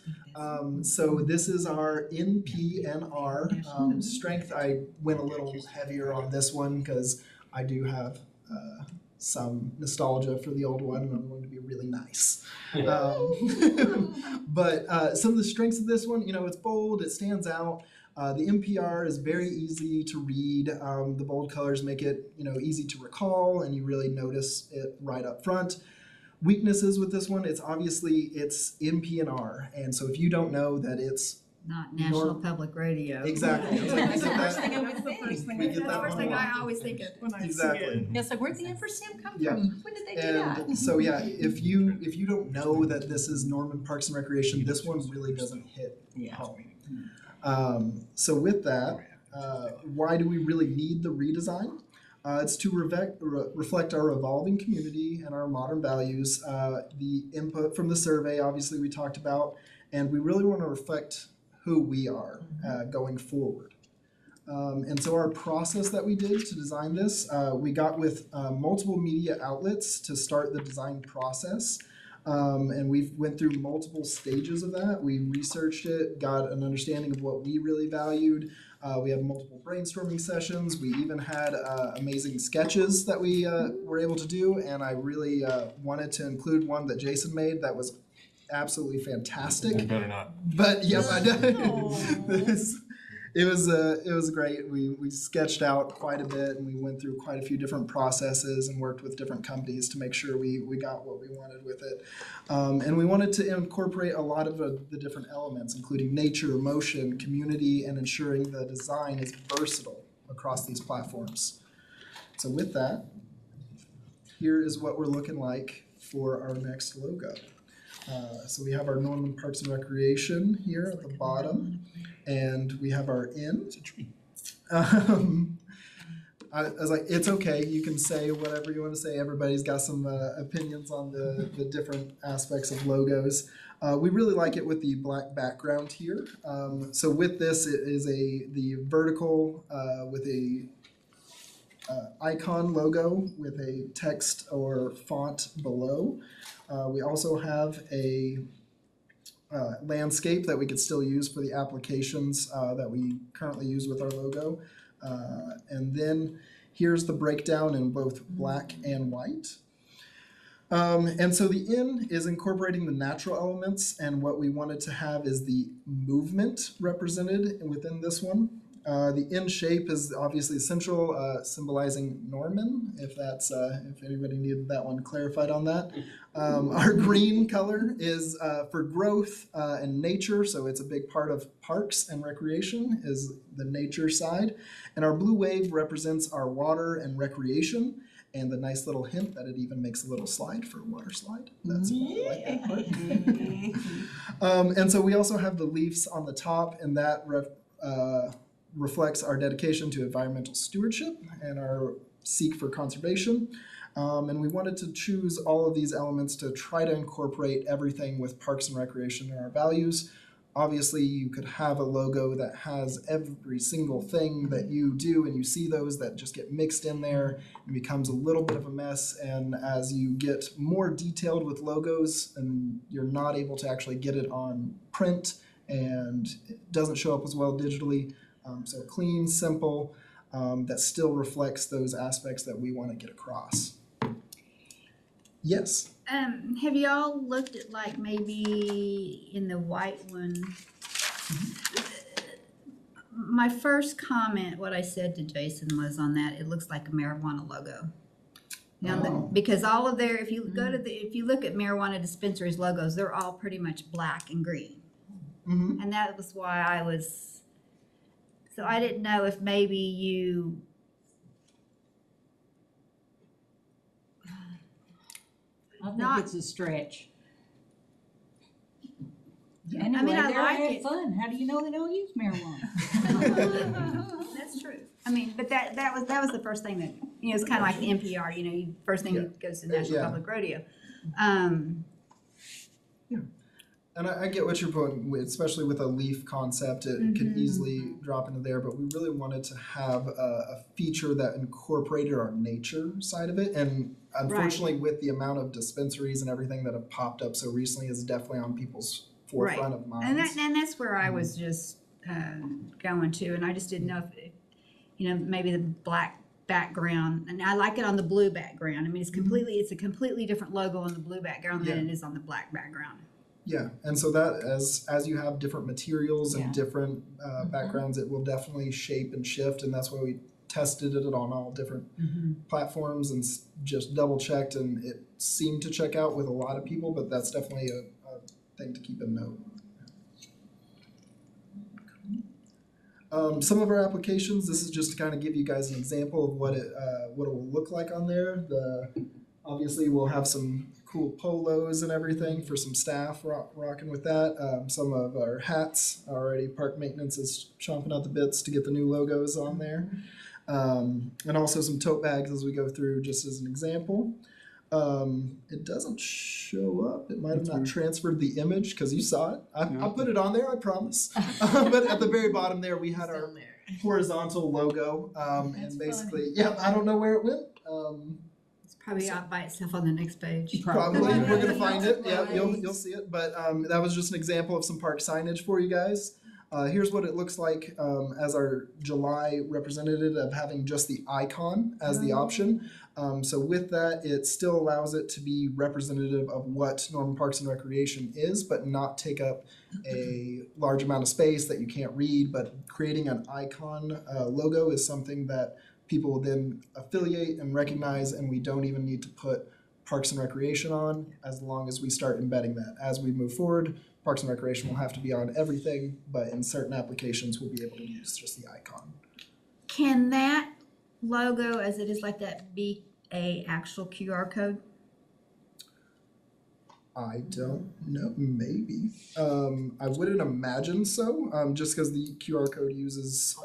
So this is our NPNR strength. I went a little heavier on this one because I do have some nostalgia for the old one, and I'm going to be really nice. But some of the strengths of this one, it's bold, it stands out. The NPR is very easy to read. The bold colors make it, easy to recall, and you really notice it right up front. Weaknesses with this one, it's NPNR, and so if you don't know that it's Not National Public Radio. exactly, it's like, That's we the get first that- thing I would That's the think. first thing We I get think. that That's the first one thing a I lot. always think of. When I see Exactly. it. Yeah, it's like, where'd the ampersand come Yeah. from? When did they do that? And so yeah, if you don't know that this is Norman Parks and Recreation, this one really doesn't hit home. So with that, why do we really need the redesign? It's to reflect our evolving community and our modern values. The input from the survey, obviously, we talked about, and we really want to reflect who we are going forward. And so our process that we did to design this, we got with multiple media outlets to start the design process. And we went through multiple stages of that. We researched it, got an understanding of what we really valued. We had multiple brainstorming sessions. We even had amazing sketches that we were able to do. And I really wanted to include one that Jason made that was absolutely fantastic. You better not. But yep, I did. It was great. We sketched out quite a bit, and we went through quite a few different processes and worked with different companies to make sure we got what we wanted with it. And we wanted to incorporate a lot of the different elements, including nature, motion, community, and ensuring the design is versatile across these platforms. So with that, here is what we're looking like for our next logo. So we have our Norman Parks and Recreation here at the bottom, and we have our inn. It's a tree. I was like, it's okay, you can say whatever you want to say. Everybody's got some opinions on the different aspects of logos. We really like it with the black background here. So with this, it is the vertical with a icon logo with a text or font below. We also have a landscape that we could still use for the applications that we currently use with our logo. And then here's the breakdown in both black and white. And so the inn is incorporating the natural elements, and what we wanted to have is the movement represented within this one. The inn shape is obviously essential, symbolizing Norman, if that's if anybody needed that one clarified on that. Our green color is for growth and nature, so it's a big part of parks and recreation is the nature side. And our blue wave represents our water and recreation, and the nice little hint that it even makes a little slide for a water slide. That's I like that part. And so we also have the leaves on the top, and that reflects our dedication to environmental stewardship and our seek for conservation. And we wanted to choose all of these elements to try to incorporate everything with parks and recreation and our values. Obviously, you could have a logo that has every single thing that you do, and you see those that just get mixed in there and becomes a little bit of a mess. And as you get more detailed with logos and you're not able to actually get it on print and it doesn't show up as well digitally, so clean, simple, that still reflects those aspects that we want to get across. Yes. Have y'all looked at like maybe in the white one? My first comment, what I said to Jason was on that, it looks like a marijuana logo. Now, because all of their, if you go to if you look at marijuana dispensaries logos, they're all pretty much black and green. Mm-hmm. And that was why so I didn't know if maybe you. I Not- think it's a stretch. I Anyway, mean, I they're like having it. fun. How do you know they don't use marijuana? That's true. I mean, but that was the first thing that, it's kind of like the NPR, first thing that goes to National Yeah. Public Radio. And I get what you're putting, especially with a leaf concept, it could easily drop into there, but we really wanted to have a feature that incorporated our nature side of it. And unfortunately, with the amount of dispensaries and everything that have popped up so recently, is definitely on people's forefront of minds. And that's where I was just going to, and I just didn't know if, maybe the black background, and I like it on the blue background. I mean, it's a completely different logo on the blue background than it is on the black background. Yeah, and so that as you have different materials and Yeah. different backgrounds, it will definitely shape and shift, and that's why we tested it on all different platforms and just double checked, and it seemed to check out with a lot of people, but that's definitely a thing to keep in note. Some of our applications, this is just to kind of give you guys an example of what it will look like on there. Obviously, we'll have some cool polos and everything for some staff rocking with that. Some of our hats already, park maintenance is chomping out the bits to get the new logos on there. And also some tote bags as we go through, just as an example. It doesn't show up. It might have not transferred the image because you saw it. I put it on there, I promise. But at the very bottom there, we had our horizontal logo. And basically, yeah, I don't know where it went. It's probably out by itself on the next page. Probably, we're gonna find it. Yeah, you'll see it. But that was just an example of some park signage for you guys. Here's what it looks like as our July representative of having just the icon as the option. So with that, it still allows it to be representative of what Norman Parks and Recreation is, but not take up a large amount of space that you can't read. But creating an icon logo is something that people will then affiliate and recognize, and we don't even need to put Parks and Recreation on as long as we start embedding that. As we move forward, Parks and Recreation will have to be on everything, but in certain applications, we'll be able to use just the icon. Can that logo, as it is like that, be a actual QR code? I don't know, maybe. I wouldn't imagine so, just because the QR code uses,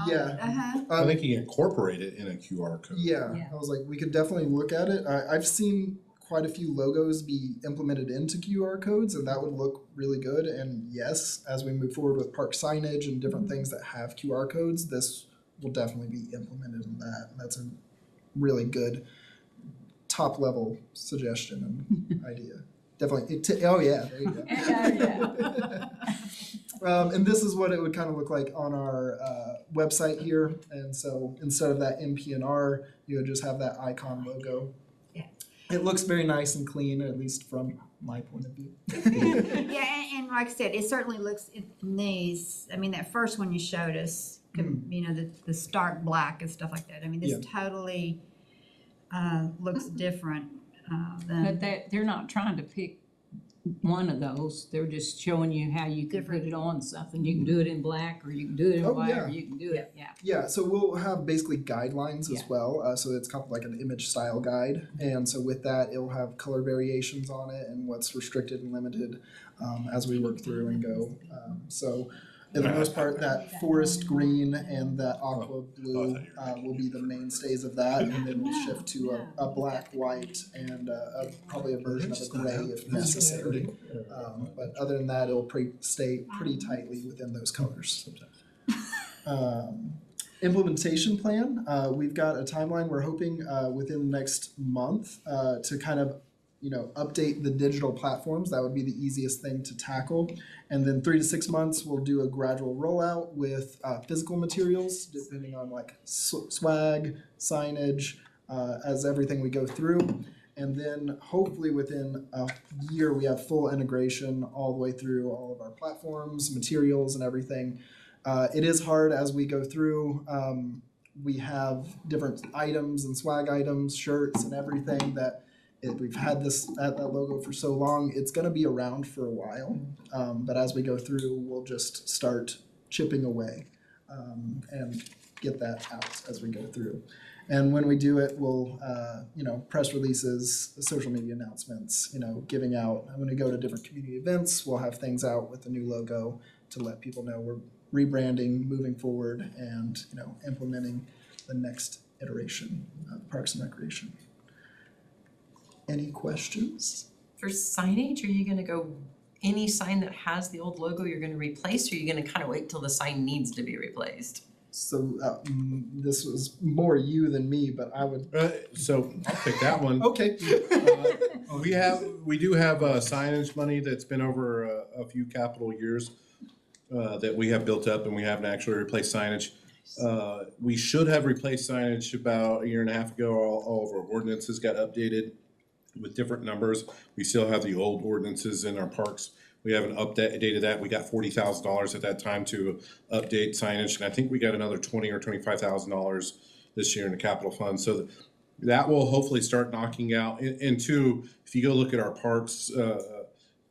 yeah. Uh-huh. I think you can incorporate it in a QR code. Yeah, Yeah. I was like, we could definitely look at it. I've seen quite a few logos be implemented into QR codes, and that would look really good. And yes, as we move forward with park signage and different things that have QR codes, this will definitely be implemented in that. That's a really good top level suggestion and idea. Definitely. Oh yeah, there you go. And this is what it would kind of look like on our website here. And so instead of that MPNR, you would just have that icon logo. Yeah. It looks very nice and clean, at least from my point of view. Yeah, and like I said, it certainly looks in these, I mean, that first one you showed us, you know, the stark black and stuff like that. I mean, this totally looks different But than, they're not trying to pick one of those, they're just showing you how you can put Different. it on something. You can do it in black, or you can do it in Oh, white, yeah. or you can do it, yeah. Yeah, so we'll have basically guidelines as Yeah. well. So it's kind of like an image style guide. And so with that, it'll have color variations on it and what's restricted and limited as we work through and go. So for the most part, that forest green and that aqua blue will be the mainstays of that. And then we'll shift to a black, white, and probably a version of a gray if necessary. But other than that, it'll stay pretty tightly within those colors. Implementation plan, we've got a timeline, we're hoping within the next month to kind of, you know, update the digital platforms. That would be the easiest thing to tackle. And then 3 to 6 months, we'll do a gradual rollout with physical materials, depending on like swag, signage, as everything we go through. And then hopefully within a year, we have full integration all the way through all of our platforms, materials, and everything. It is hard as we go through. We have different items and swag items, shirts, and everything that we've had that logo for so long. It's going to be around for a while, but as we go through, we'll just start chipping away and get that out as we go through. And when we do it, we'll, you know, press releases, social media announcements, you know, giving out. When we go to different community events, we'll have things out with the new logo to let people know we're rebranding, moving forward, and, you know, implementing the next iteration of Parks and Recreation. Any questions? For signage, are you gonna go, any sign that has the old logo you're gonna replace, or are you gonna kind of wait till the sign needs to be replaced? So this was more you than me, but I would. So I'll pick that one. Okay. We do have signage money that's been over a few capital years that we have built up, and we haven't actually replaced signage. We should have replaced signage about a year and a half ago. All of our ordinances got updated with different numbers. We still have the old ordinances in our parks. We haven't updated that. We got $40,000 at that time to update signage, and I think we got another $20,000 or $25,000 this year in the capital fund. So that will hopefully start knocking out. And two, if you go look at our parks,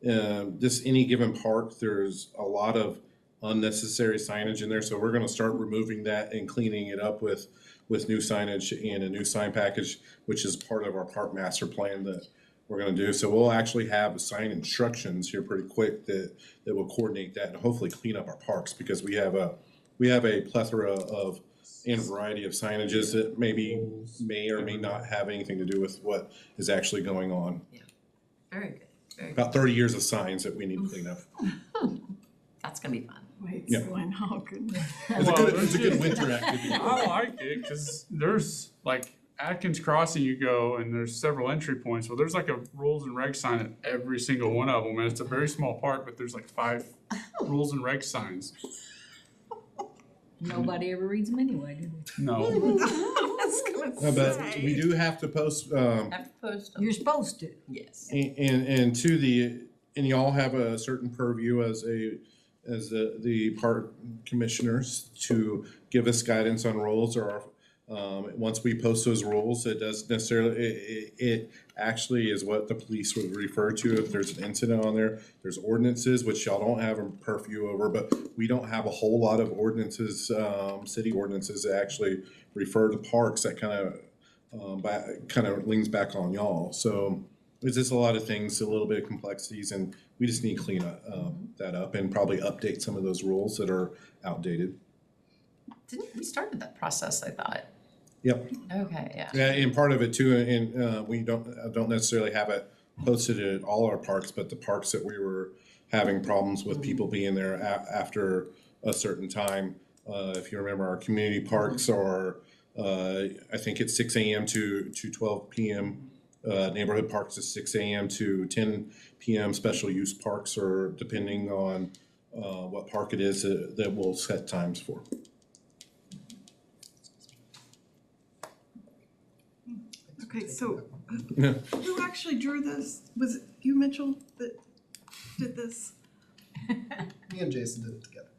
any given park, there's a lot of unnecessary signage in there. So we're going to start removing that and cleaning it up with new signage and a new sign package, which is part of our park master plan that we're going to do. So we'll actually have sign instructions here pretty quick that will coordinate that and hopefully clean up our parks, because we have a plethora of and a variety of signages that maybe may or may not have anything to do with what is actually going on. Very good, very good. About 30 years of signs that we need to clean up. That's gonna be fun. Wait, Yeah. so I know, goodness. It's a good winter activity. I like it because there's like Atkins Crossing, you go and there's several entry points. Well, there's like a rules and regs sign at every single one of them, and it's a very small park, but there's like 5 rules and regs signs. Nobody ever reads them anyway, do they? No, But we do have to post, Have to post them. You're supposed to. Yes. and to the, and y'all have a certain purview as the park commissioners to give us guidance on rules or, once we post those rules, it doesn't necessarily, it actually is what the police would refer to if there's an incident on there. There's ordinances, which y'all don't have a purview over, but we don't have a whole lot of ordinances, city ordinances that actually refer to parks that kind of leans back on y'all. So there's just a lot of things, a little bit of complexities, and we just need to clean that up and probably update some of those rules that are outdated. We started that process, I thought. Yep. Okay, yeah. Yeah, and part of it too, and we don't necessarily have it posted at all our parks, but the parks that we were having problems with people being there after a certain time. If you remember, our community parks are, I think it's 6 a.m. to 12 p.m. Neighborhood parks is 6 a.m. to 10 p.m. Special use parks are depending on what park it is that we'll set times for. Okay, so Yeah. who actually drew this? Was it you, Mitchell, that did this? Me and Jason did it together.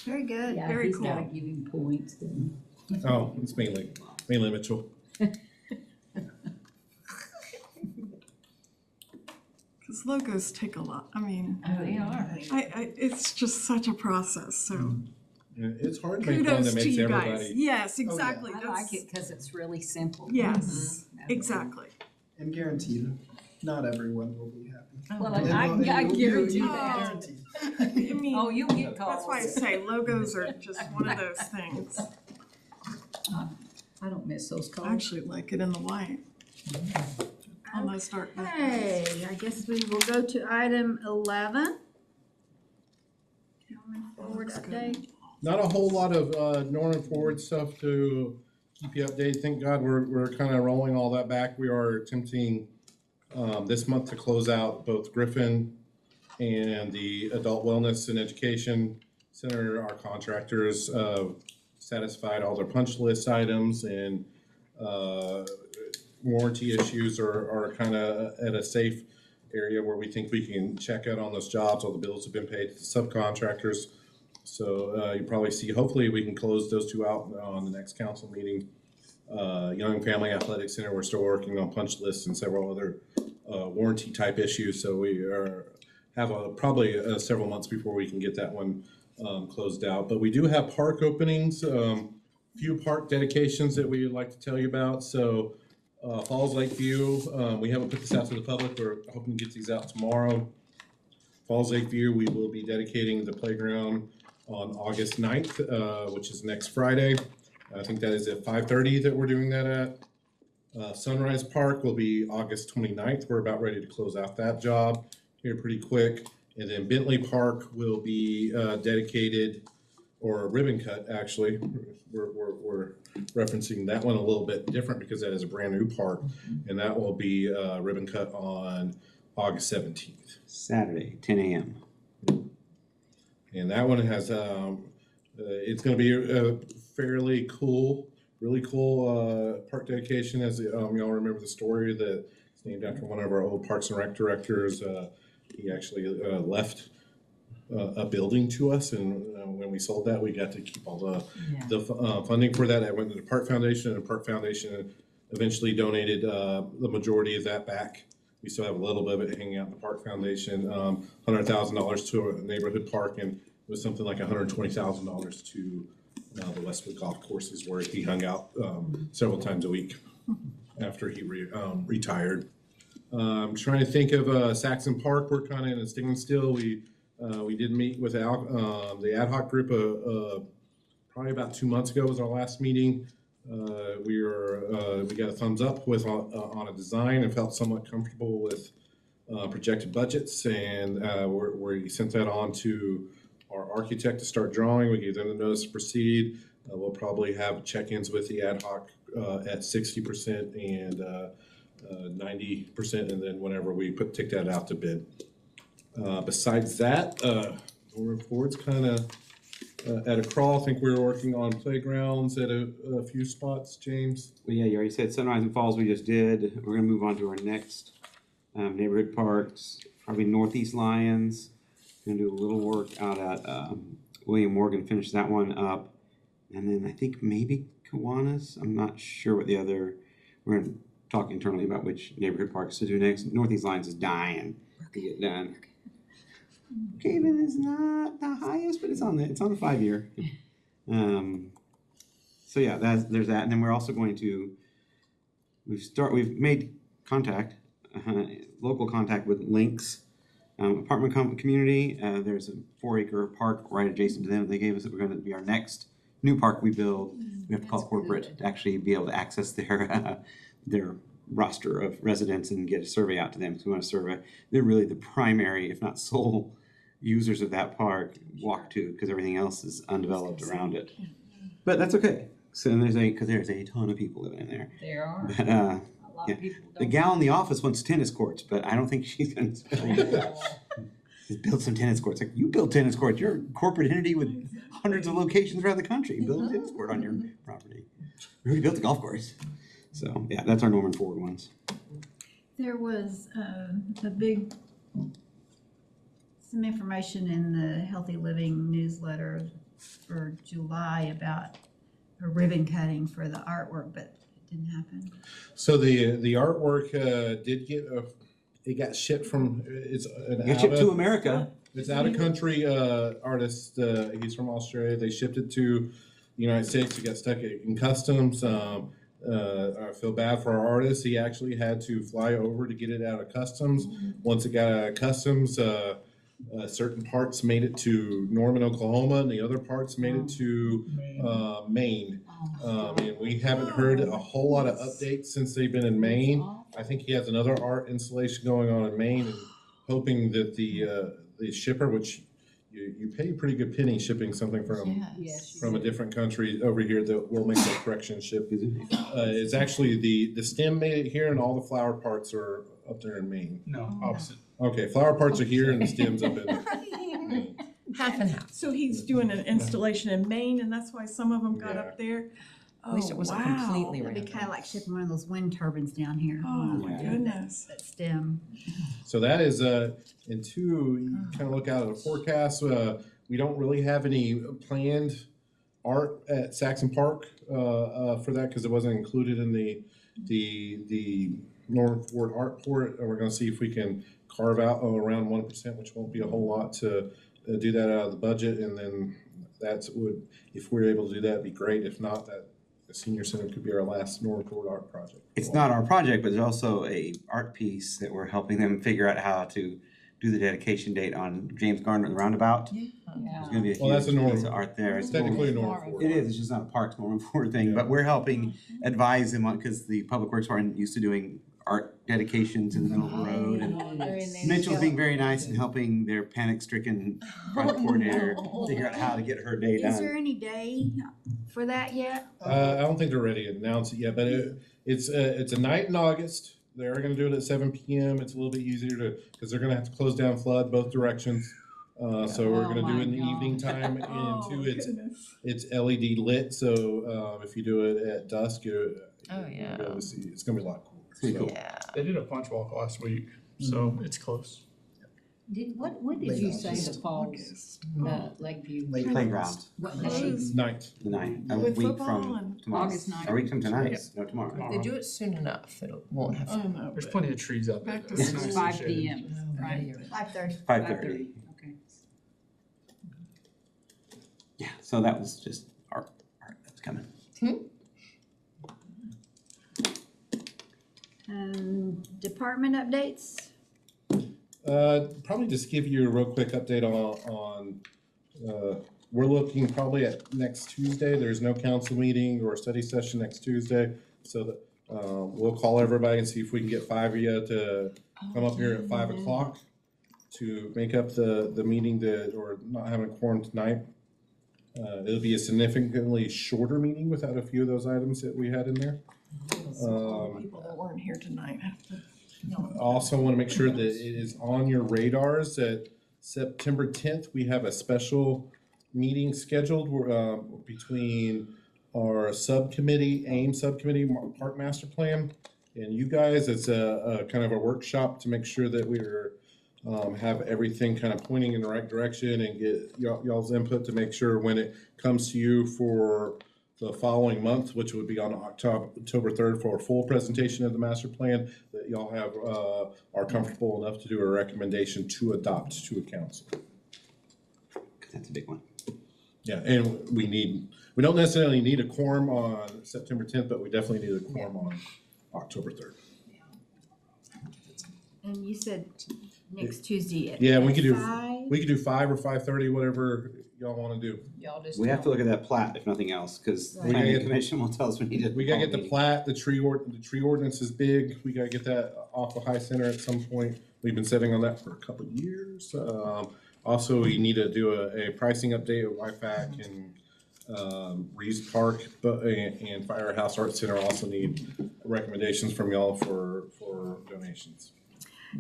Very good. Yeah, Very he's gotta cool. give him points, doesn't he? Oh, it's mainly Mitchell. Because logos take a lot. I mean, Oh, they are. it's just such a process, so Yeah, it's hard to make one kudos that to makes you guys. everybody. Yes, exactly. I like it because it's really simple. Yes, Mhm. exactly. And guaranteed, not everyone will be happy. Well, And I will- and guarantee you- that. Guaranteed. I mean, Oh, you'll get calls. that's why I say logos are just one of those things. I don't miss those I calls. actually like it in the white. On those dark backgrounds. Okay, I guess we will go to item 11. Calendar forward Looks good. update. Not a whole lot of Norman Forward stuff to keep you updated. Thank God we're kind of rolling all that back. We are attempting this month to close out both Griffin and the Adult Wellness and Education Center. Our contractors satisfied all their punch list items, and warranty issues are kind of at a safe area where we think we can check out on those jobs. All the bills have been paid to the subcontractors. So you probably see, hopefully we can close those two out on the next council meeting. Young Family Athletic Center, we're still working on punch lists and several other warranty type issues. So we have probably several months before we can get that one closed out. But we do have park openings, few park dedications that we would like to tell you about. So Falls Lakeview, we haven't put this out to the public. We're hoping to get these out tomorrow. Falls Lakeview, we will be dedicating the playground on August 9th, which is next Friday. I think that is at 5:30 that we're doing that at. Sunrise Park will be August 29th. We're about ready to close out that job here pretty quick. And then Bentley Park will be dedicated, or ribbon cut, actually. We're referencing that one a little bit different because that is a brand new park. And that will be ribbon cut on August 17th. Saturday, 10 a.m. And that one has, it's gonna be a fairly cool, really cool, park dedication, as, y'all remember the story that it's named after one of our old Parks and Rec directors. He actually, left, a building to us, and, when we sold that, we got to keep all the funding for that. I went to the Park Foundation, and the Park Foundation eventually donated, the majority of that back. We still have a little bit of it hanging out in the Park Foundation, $100,000 to a neighborhood park, and it was something like $120,000 to the Westwood Golf Courses, where he hung out several times a week after he retired. I'm trying to think of Saxon Park. We're kind of in a standstill. We did meet with the ad hoc group probably about 2 months ago was our last meeting. We got a thumbs up with, on a design and felt somewhat comfortable with projected budgets, and we sent that on to our architect to start drawing. We gave them the notice to proceed. We'll probably have check-ins with the ad hoc at 60% and 90%, and then whenever we tick that out to bid. Besides that, Norman Ford's kind of at a crawl. I think we were working on playgrounds at a few spots, James. Well, yeah, you already said Sunrise and Falls we just did. We're gonna move on to our next neighborhood parks, probably Northeast Lions. Gonna do a little work out at William Morgan, finish that one up. And then I think maybe Kiwanis. I'm not sure what the other, we're gonna talk internally about which neighborhood parks to do next. Northeast Lions is dying to get done. Brookhaven is not the highest, but it's on the 5-year. So yeah, there's that, and then we're also going to we've made contact, local contact with Lynx apartment community. There's a 4-acre park right adjacent to them. They gave us that we're going to be our next new park we build. We have to call corporate to actually be able to access their roster of residents and get a survey out to them. So we want to survey. They're really the primary, if not sole, users of that park walk to, because everything else is undeveloped around it. But that's okay. So there's a ton of people living in there. There are. But A lot of people the don't. gal in the office wants tennis courts, but I don't think she's going to build some tennis courts. Like, you build tennis courts. You're a corporate entity with hundreds of locations around the country. Build a tennis court on your property. We already built a golf course. So yeah, that's our Norman Ford ones. There was some information in the Healthy Living newsletter for July about a ribbon cutting for the artwork, but it didn't happen. So the artwork did get it got shipped from Get shipped to America. It's out of country artist. He's from Australia. They shipped it to the United States. It got stuck in customs. I feel bad for our artist. He actually had to fly over to get it out of customs. Once it got out of customs, certain parts made it to Norman, Oklahoma, and the other parts made it to Maine. And we haven't heard a whole lot of updates since they've been in Maine. I think he has another art installation going on in Maine, and hoping that the shipper, which you pay a pretty good penny shipping something from a different country over here, that will make that correction ship. It's actually the stem made it here, and all the flower parts are up there in Maine. No, opposite. Okay, flower parts are here and the stems up in Maine. Half and half. So he's doing an installation in Maine, and that's why some of them got Yeah. up there? At least it wasn't wow. completely It'd be random. kind of like shipping one of those wind turbines down here. Oh, my Yeah. goodness. That stem. So that is, and two, you kind of look out at a forecast, we don't really have any planned art at Saxon Park, for that, because it wasn't included in the Norman Ford art port. And we're gonna see if we can carve out around 1%, which won't be a whole lot, to do that out of the budget, and then if we're able to do that, it'd be great. If not, that the senior center could be our last Norman Ford art project. It's not our project, but there's also a art piece that we're helping them figure out how to do the dedication date on James Garner, the roundabout. There's gonna be a Well, that's a huge Norman piece of Ford. art there. It's technically a Norman Ford. It is, it's just not a Parks Norman Ford thing, but we're helping advise them on, because the Public Works aren't used to doing art dedications in the middle of the road. And Mitchell's being very nice and helping their panic-stricken project coordinator figure out how to get her day Is there done. any day for that yet? I don't think they're ready to announce it yet, but it's a night in August. They're gonna do it at 7 p.m. It's a little bit easier because they're gonna have to close down flood both directions. So we're gonna do it in the evening time, and two, it's LED lit, so if you do it at dusk, you'll be able to see. It's gonna be a lot cooler. So, Yeah. They did a punch walk last week, so it's close. When did you say the falls, Lakeview? Playground, What day? Night. the night, a With week football from and- tomorrow. August 9th. A week from tonight, no, tomorrow. If they do it soon enough, it won't have. Oh, no. There's but- plenty of trees out there. Back to It's school. nice and 5 shady. p.m., right? 5:30. 5:30. Okay. Yeah, so that was just art that's coming. Department updates? Probably just give you a real quick update on we're looking probably at next Tuesday. There's no council meeting or study session next Tuesday. So that, we'll call everybody and see if we can get 5 of you to come up here at 5 o'clock to make up the meeting that, or not having a quorum tonight. It'll be a significantly shorter meeting without a few of those items that we had in there. People that weren't here tonight have to. I also want to make sure that it is on your radars that September 10th, we have a special meeting scheduled between our subcommittee, AIM subcommittee, Park Master Plan, and you guys. It's a kind of a workshop to make sure that we're have everything kind of pointing in the right direction and get y'all's input to make sure when it comes to you for the following month, which would be on October 3rd for a full presentation of the master plan, that y'all have are comfortable enough to do a recommendation to adopt to a council. Cause that's a big one. Yeah, and we don't necessarily need a quorum on September 10th, but we definitely need a quorum on October 3rd. And you said next Tuesday at Yeah, we could do 5? we could do 5 or 5:30, whatever y'all want to do. Y'all just. We have to look at that plat if nothing else, cause the Right. planning commission will tell us we need to. We gotta get the meeting. plat, the tree ordinance is big, we gotta get that off of High Center at some point. We've been sitting on that for a couple of years. Also, we need to do a pricing update of YFAC and Reeves Park, and Firehouse Art Center also need recommendations from y'all for donations.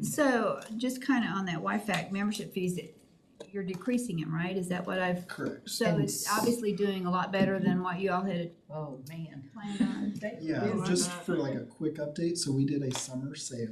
So just kind of on that YFAC membership fees, you're decreasing them, right? Is that what I've, Correct. so it's obviously doing a lot better than what you all had Oh, man. planned on. Yeah, just for like a quick update, so we did a summer sale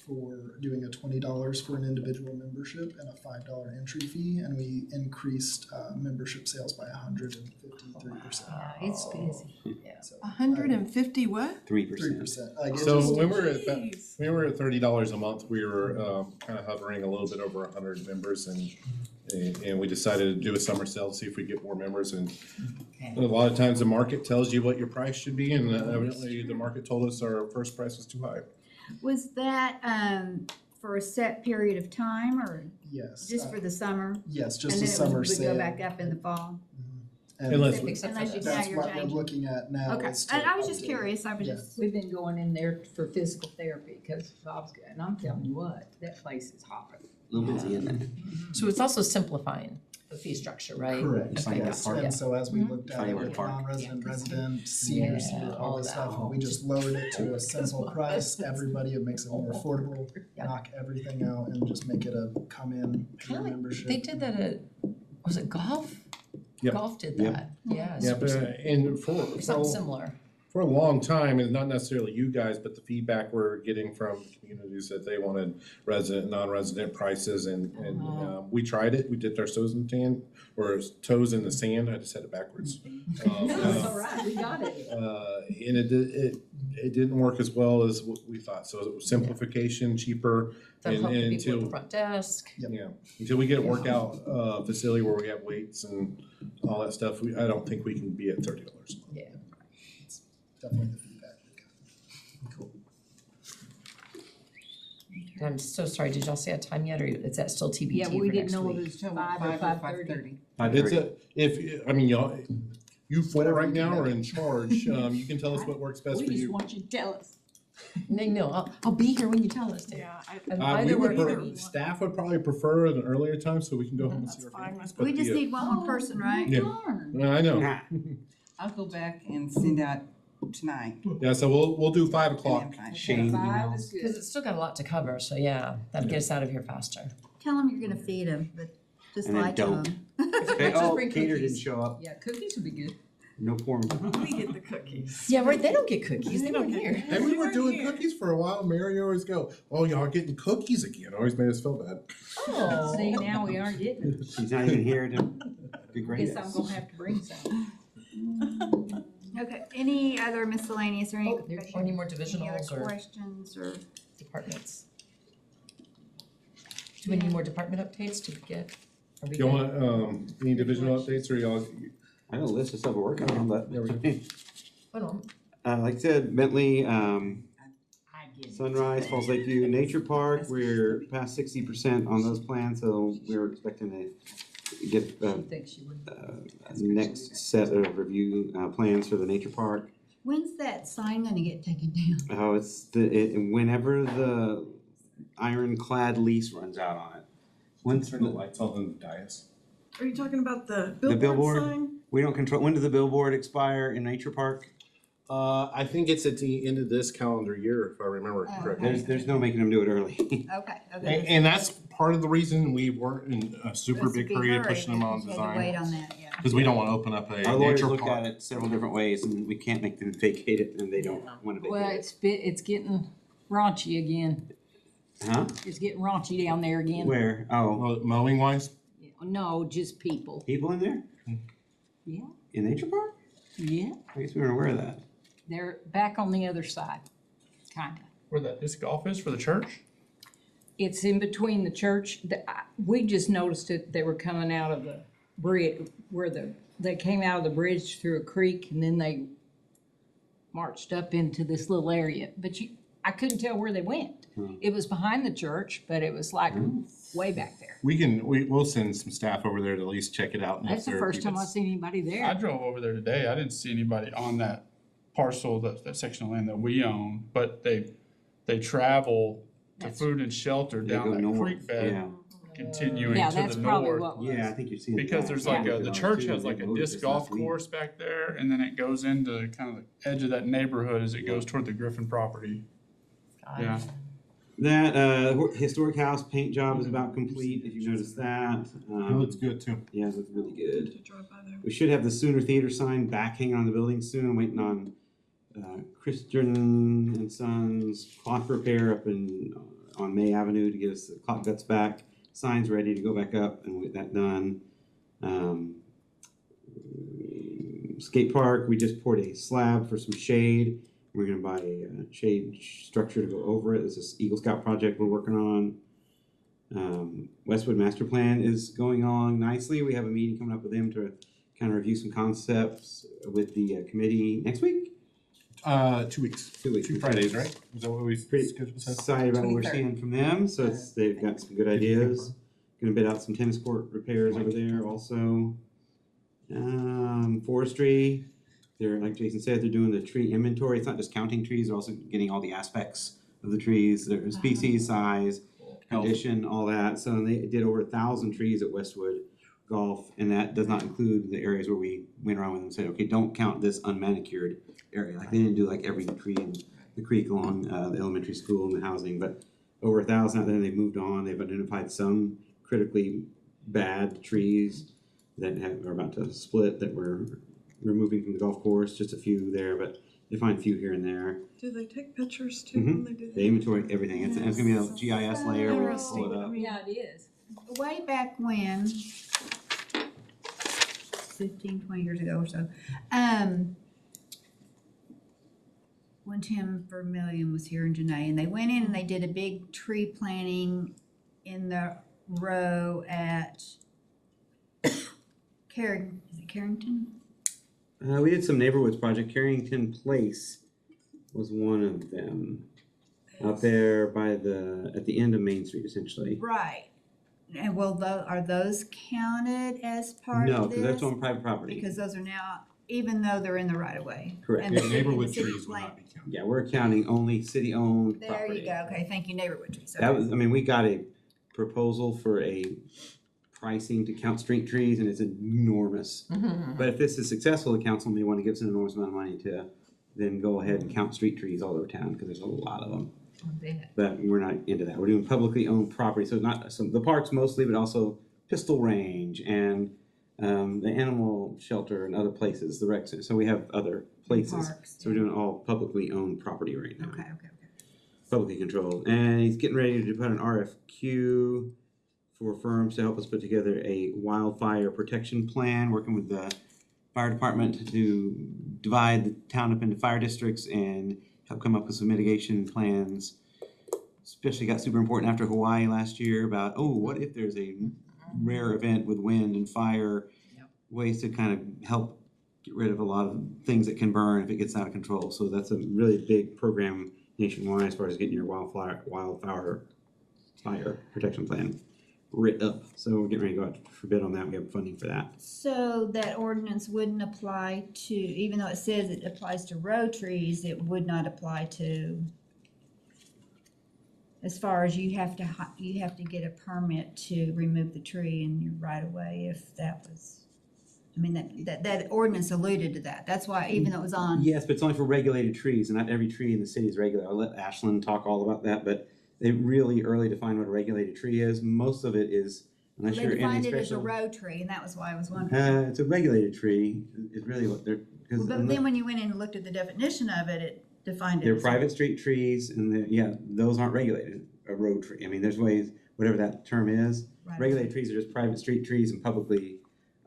for doing a $20 for an individual membership and a $5 entry fee, and we increased membership sales by 153%. Yeah, it's busy. So, 150 what? 3%. 3%. Like, it's So just- when we're at Jeez. we were at $30 a month, we were kind of hovering a little bit over 100 members, and we decided to do a summer sale to see if we get more members. And a lot of times the market tells you what your price should be, and evidently the market told us our first price was too high. Was that for a set period of time or Yes. just for the summer? Yes, And just a then summer it would sale. go back up in the fall? And Unless Unless you, now that's you're what we're changing. looking at now. Okay, is to and I was just update. curious, I was Yeah. just, We've been going in there for physical therapy because Bob's good, and I'm telling you what, that place is hot. A little busy in there. So it's also simplifying the fee structure, right? Correct, Okay, yes, gotcha. and so as we looked at Find it out where with to park. non-resident, resident, seniors, Yeah, all all this that. stuff, we just lowered it to a simple That's price, everybody, it makes it more affordable, Yeah. knock everything out and just make it a come in, pay Kinda like membership. They did that at, was it golf? Yep. Golf did Yep. that, yeah. Yeah, but and Something similar. for a long time, and not necessarily you guys, but the feedback we're getting from communities that they wanted resident, non-resident prices, and we tried it. We dipped our toes in the sand. I just said it backwards. That's all right, we got it. And it didn't work as well as what we thought. So it was simplification, cheaper, That'll help the and people at the until front desk. yeah, until we get a workout facility where we have weights and all that stuff. I don't think we can be at $30 a month. Yeah. Definitely the feedback we got. Cool. And I'm so sorry, did y'all say a time yet, or is that still TBT Yeah, for we next didn't know week? if it was 5 or 5:30. It's I mean, y'all, you four right now are in charge. You can tell us what works best We for just you. want you to tell us. No, I'll be here when you tell us to. Yeah, And We either would, way, staff would probably prefer an earlier time so we can go home and see That's our fine families. with but we just the, need one more person, right? Yeah. Darn. I know. Nah. I'll go back and send out tonight. Yeah, so we'll do 5 and o'clock. then find- Shane 5 emails. is because good. it's still got a lot to cover, so yeah, that'll get us out of here faster. Tell them you're gonna feed them, but just And then lie to don't. them. Okay, Just oh, bring Cater cookies. didn't show up. Yeah, cookies would be good. No quorum. We get the cookies. Yeah, right, they don't get cookies, they don't here. And we were doing here. cookies for a while. Mary always go, "Oh, y'all getting cookies again?" Always made us feel bad. Oh. See, now we are getting it. She's not even here to grade Guess I'm us. gonna have to bring some. Okay, any other miscellaneous or any? Oh, or any more Any divisionals other or questions or? departments? Do we need more department updates to get? Are we Do y'all good? want any divisional updates, or y'all? I have a list of stuff we're working on, but. There we go. Hold on. Like I said, Bentley, I get it. Sunrise, Falls Lakeview Nature Park, we're past 60% on those plans, so we're expecting get She thinks she would. next set of review plans for the nature park. When's that sign gonna get taken down? Oh, whenever the ironclad lease runs out on it. Once Turn the lights on in the dais. Are you talking about the billboard billboard sign? we don't control, when does the billboard expire in nature park? I think it's at the end of this calendar year, if I remember Oh, correctly. There's no making them do it early. Okay. And that's part of the reason we weren't in a super That's a big big hurry to hurry, pushing them on because you had to wait design. on that, yeah. Because we don't want to open up a Our lawyers nature looked at park. it several different ways and we can't make them vacate it and they don't wanna Well, vacate it. it's getting raunchy again. Huh? It's getting raunchy down there again. Where? Oh, Mowing wise? No, just people. people in there? Yeah, In nature park? yeah. I guess we weren't aware of that. They're back on the other side, kinda. Where that disc golf is for the church? It's in between the church. We just noticed it, they were coming out of the bridge, they came out of the bridge through a creek and then they marched up into this little area. But I couldn't tell where they went. It was behind the church, but it was like way back there. We'll send some staff over there to at least check it out. and if That's the there- first if time I've it's- seen anybody I there. drove over there today. I didn't see anybody on that parcel, that section of land that we own, but they travel to That's- food and shelter They down go that north, creek bed, yeah. continuing Yeah, to that's the probably north. what was. Yeah, I think you've seen it. Because there's like the church has like a disc golf course. course back there, and then it goes into kind of the edge of that neighborhood as it goes toward the Griffin property. Yeah. That historic house paint job is about complete, if you noticed that. It looks good too. Yeah, it looks really good. To drive by there. We should have the Sooner Theater sign back hanging on the building soon. I'm waiting on Christian and Sons clock repair up on May Avenue to get us the clock guts back. Signs ready to go back up and get that done. Skate park, we just poured a slab for some shade. We're gonna buy a shade structure to go over it. This is Eagle Scout project we're working on. Westwood Master Plan is going on nicely. We have a meeting coming up with them to kind of review some concepts with the committee next week. 2 weeks. 2 weeks. 2 Fridays, right? Is that what we Pretty scheduled? excited about what we're seeing from them, so they've got some good ideas. Gonna bid out some tennis court repairs over there also. Forestry, they're, like Jason said, they're doing the tree inventory. It's not just counting trees, they're also getting all the aspects of the trees, their species, size, condition, all that. So they did over 1,000 trees at Westwood Golf, and that does not include the areas where we went around with them and said, okay, don't count this unmanicured area. Like they didn't do like every tree in the creek along the elementary school and the housing, but over 1,000 out there. They've moved on. They've identified some critically bad trees that are about to split that we're removing from the golf course. Just a few there, but they find a few here and there. Do they take pictures too when they do that? They inventory everything. It's gonna be a GIS layer. We can pull it up. Yeah, it is. Way back when, 15, 20 years ago or so, when Tim Vermillion was here in Janae, and they went in and they did a big tree planting in the row at Carrington? We did some neighborhoods project. Carrington Place was one of them. Out there by at the end of Main Street, essentially. Right. And are those counted as part No, of because this? that's on private property. Because those are now, even though they're in the right of way. Correct. And Yeah, the neighborhood city trees will plan- not be counted. Yeah, we're counting only city-owned There property. you go, okay, thank you, neighborhood trees. That Okay. was, I mean, we got a proposal for a pricing to count street trees, and it's enormous. But if this is successful, the council may want to give us an enormous amount of money to then go ahead and count street trees all over town, because there's a lot of them. But we're not into that. We're doing publicly owned property, so not the parks mostly, but also Pistol Range and the animal shelter and other places, the rec center. So we have other places. Parks, So we're doing all publicly owned property right now. Okay. Publicly controlled. And he's getting ready to put an RFQ for firms to help us put together a wildfire protection plan, working with the fire department to divide the town up into fire districts and help come up with some mitigation plans. Especially got super important after Hawaii last year about, what if there's a rare event with wind and fire? Ways to kind of help get rid of a lot of things that can burn if it gets out of control. So that's a really big program nationwide as far as getting your wildfire fire protection plan. writ up. So we're getting ready to go out for bid on that. We have funding for that. So that ordinance wouldn't apply to, even though it says it applies to road trees, it would not apply to, as far as you have to get a permit to remove the tree in your right of way if that was, I mean, that ordinance alluded to that. That's why, even though it was on. Yes, but it's only for regulated trees, and not every tree in the city is regulated. I'll let Ashland talk all about that, but they really early define what a regulated tree is. Most of it is, unless They you're in a defined it as a special. road tree, and that was why I was wondering. It's a regulated tree, is really what they're, because But then when you went in and looked at the definition of it, it defined it they're as. private street trees, and those aren't regulated, a road tree. I mean, there's ways, whatever that term is. Right. Regulated trees are just private street trees and publicly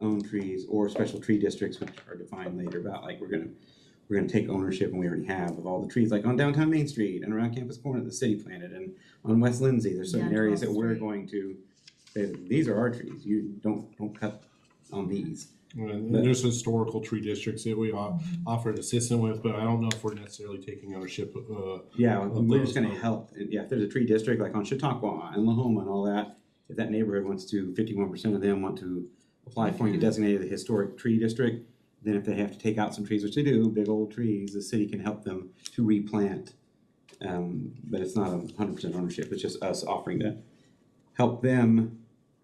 owned trees, or special tree districts, which are defined later about, like, we're gonna take ownership, and we already have, of all the trees, like on downtown Main Street and around Campus Corner that the city planted, and on West Lindsay, there's certain Down areas that 12th we're Street. going to say, these are our trees, you don't cut on these. And there's historical tree districts that we offer an assistance with, but I don't know if we're necessarily taking ownership of, Yeah, of we're those. just gonna help, and yeah, if there's a tree district like on Chautauqua and Lahoma and all that, if that neighborhood wants to, 51% of them want to apply for and get designated a historic tree district, then if they have to take out some trees, which they do, big old trees, the city can help them to replant. But it's not 100% ownership, it's just us offering to help them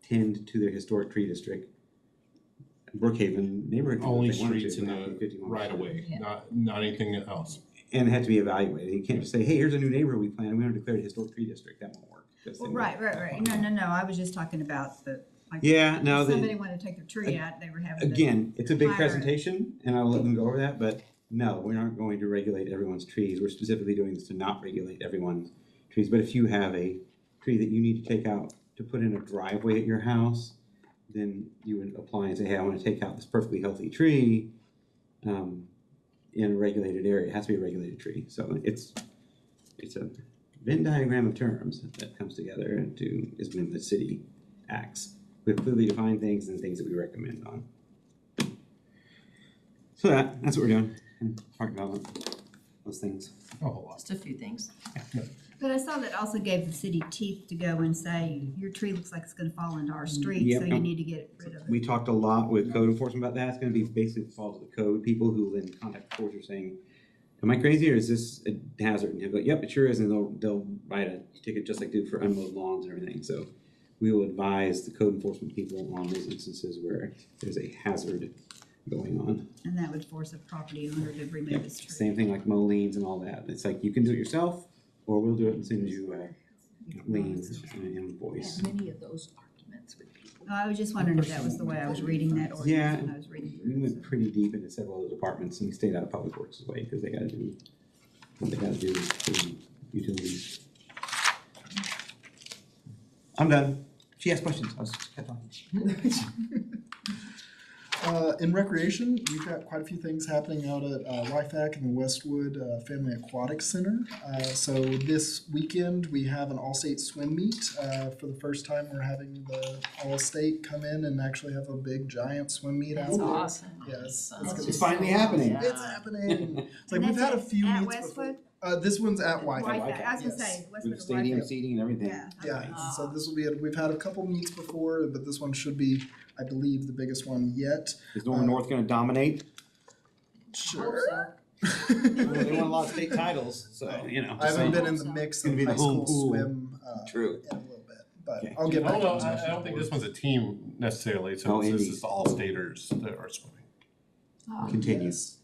tend to their historic tree district. Brookhaven neighborhood. Only if they wanted to, streets in they have to the be 51%. right of way, Yeah. not anything else. And it had to be evaluated. You can't just say, hey, here's a new neighborhood we planted, we want to declare it a historic tree district. That won't work. Because they Well, won't- right. No, I was just talking about the, like. Yeah, no, If they- somebody wanted to take their tree out, they were having to. Again, it's a big hire it. presentation, and I'll let them go over that, but no, we're not going to regulate everyone's trees. We're specifically doing this to not regulate everyone's trees. But if you have a tree that you need to take out to put in a driveway at your house, then you would apply and say, hey, I want to take out this perfectly healthy tree in a regulated area. It has to be a regulated tree. So it's a Venn diagram of terms that comes together is when the city acts. We have clearly defined things and things that we recommend on. So that's what we're doing, and talking about those things. A whole lot. Just a few things. But I saw that also gave the city teeth to go and say, your tree looks like it's gonna fall into our street, Yep. so you need to get rid of it. We talked a lot with code enforcement about that. It's gonna be basically the fault of the code people who then contact the forester saying, am I crazy or is this a hazard? And he'll go, yep, it sure is, and they'll write a ticket just like they do for unmowed lawns and everything. So we will advise the code enforcement people on those instances where there's a hazard going on. And that would force a property owner to remove Yep, his tree. same thing like mow liens and all that. It's like you can do it yourself, or we'll do it and send you liens and an invoice. Many of those arguments with people. Oh, I was just wondering if that was the way I was reading that Yeah, ordinance when I was reading We through it. went pretty deep into several of those departments, and we stayed out of Public Works' way, because they gotta do what they gotta do for utilities. I'm done. She asked questions, I was just kept talking. In recreation, we've got quite a few things happening out at RIFAC and the Westwood Family Aquatic Center. So this weekend, we have an all-state swim meet. For the first time, we're having the all-state come in and actually have a big, giant swim meet out That's there. awesome. Yes. Sounds It's finally happening. Yeah. It's happening. It's like And we've had a that's few at meets Westwood? before. This one's at Wi-Fi. RIFAC. I was gonna yes. say, Westwood With or stadium Wi-Fi. seating and everything. Yeah. Yeah, okay. so this will be, we've had a couple meets before, but this one should be, I believe, the biggest one yet. Is Norman North gonna dominate? Sure. They won a lot of state titles, so, you know. I haven't been in the So- mix It's gonna of be the high home school pool. swim True. in a little bit, but Okay. I'll get back. Oh, to I don't think this one's a team necessarily, Oh, so this Indy. is the all-staters that are swimming. Continues.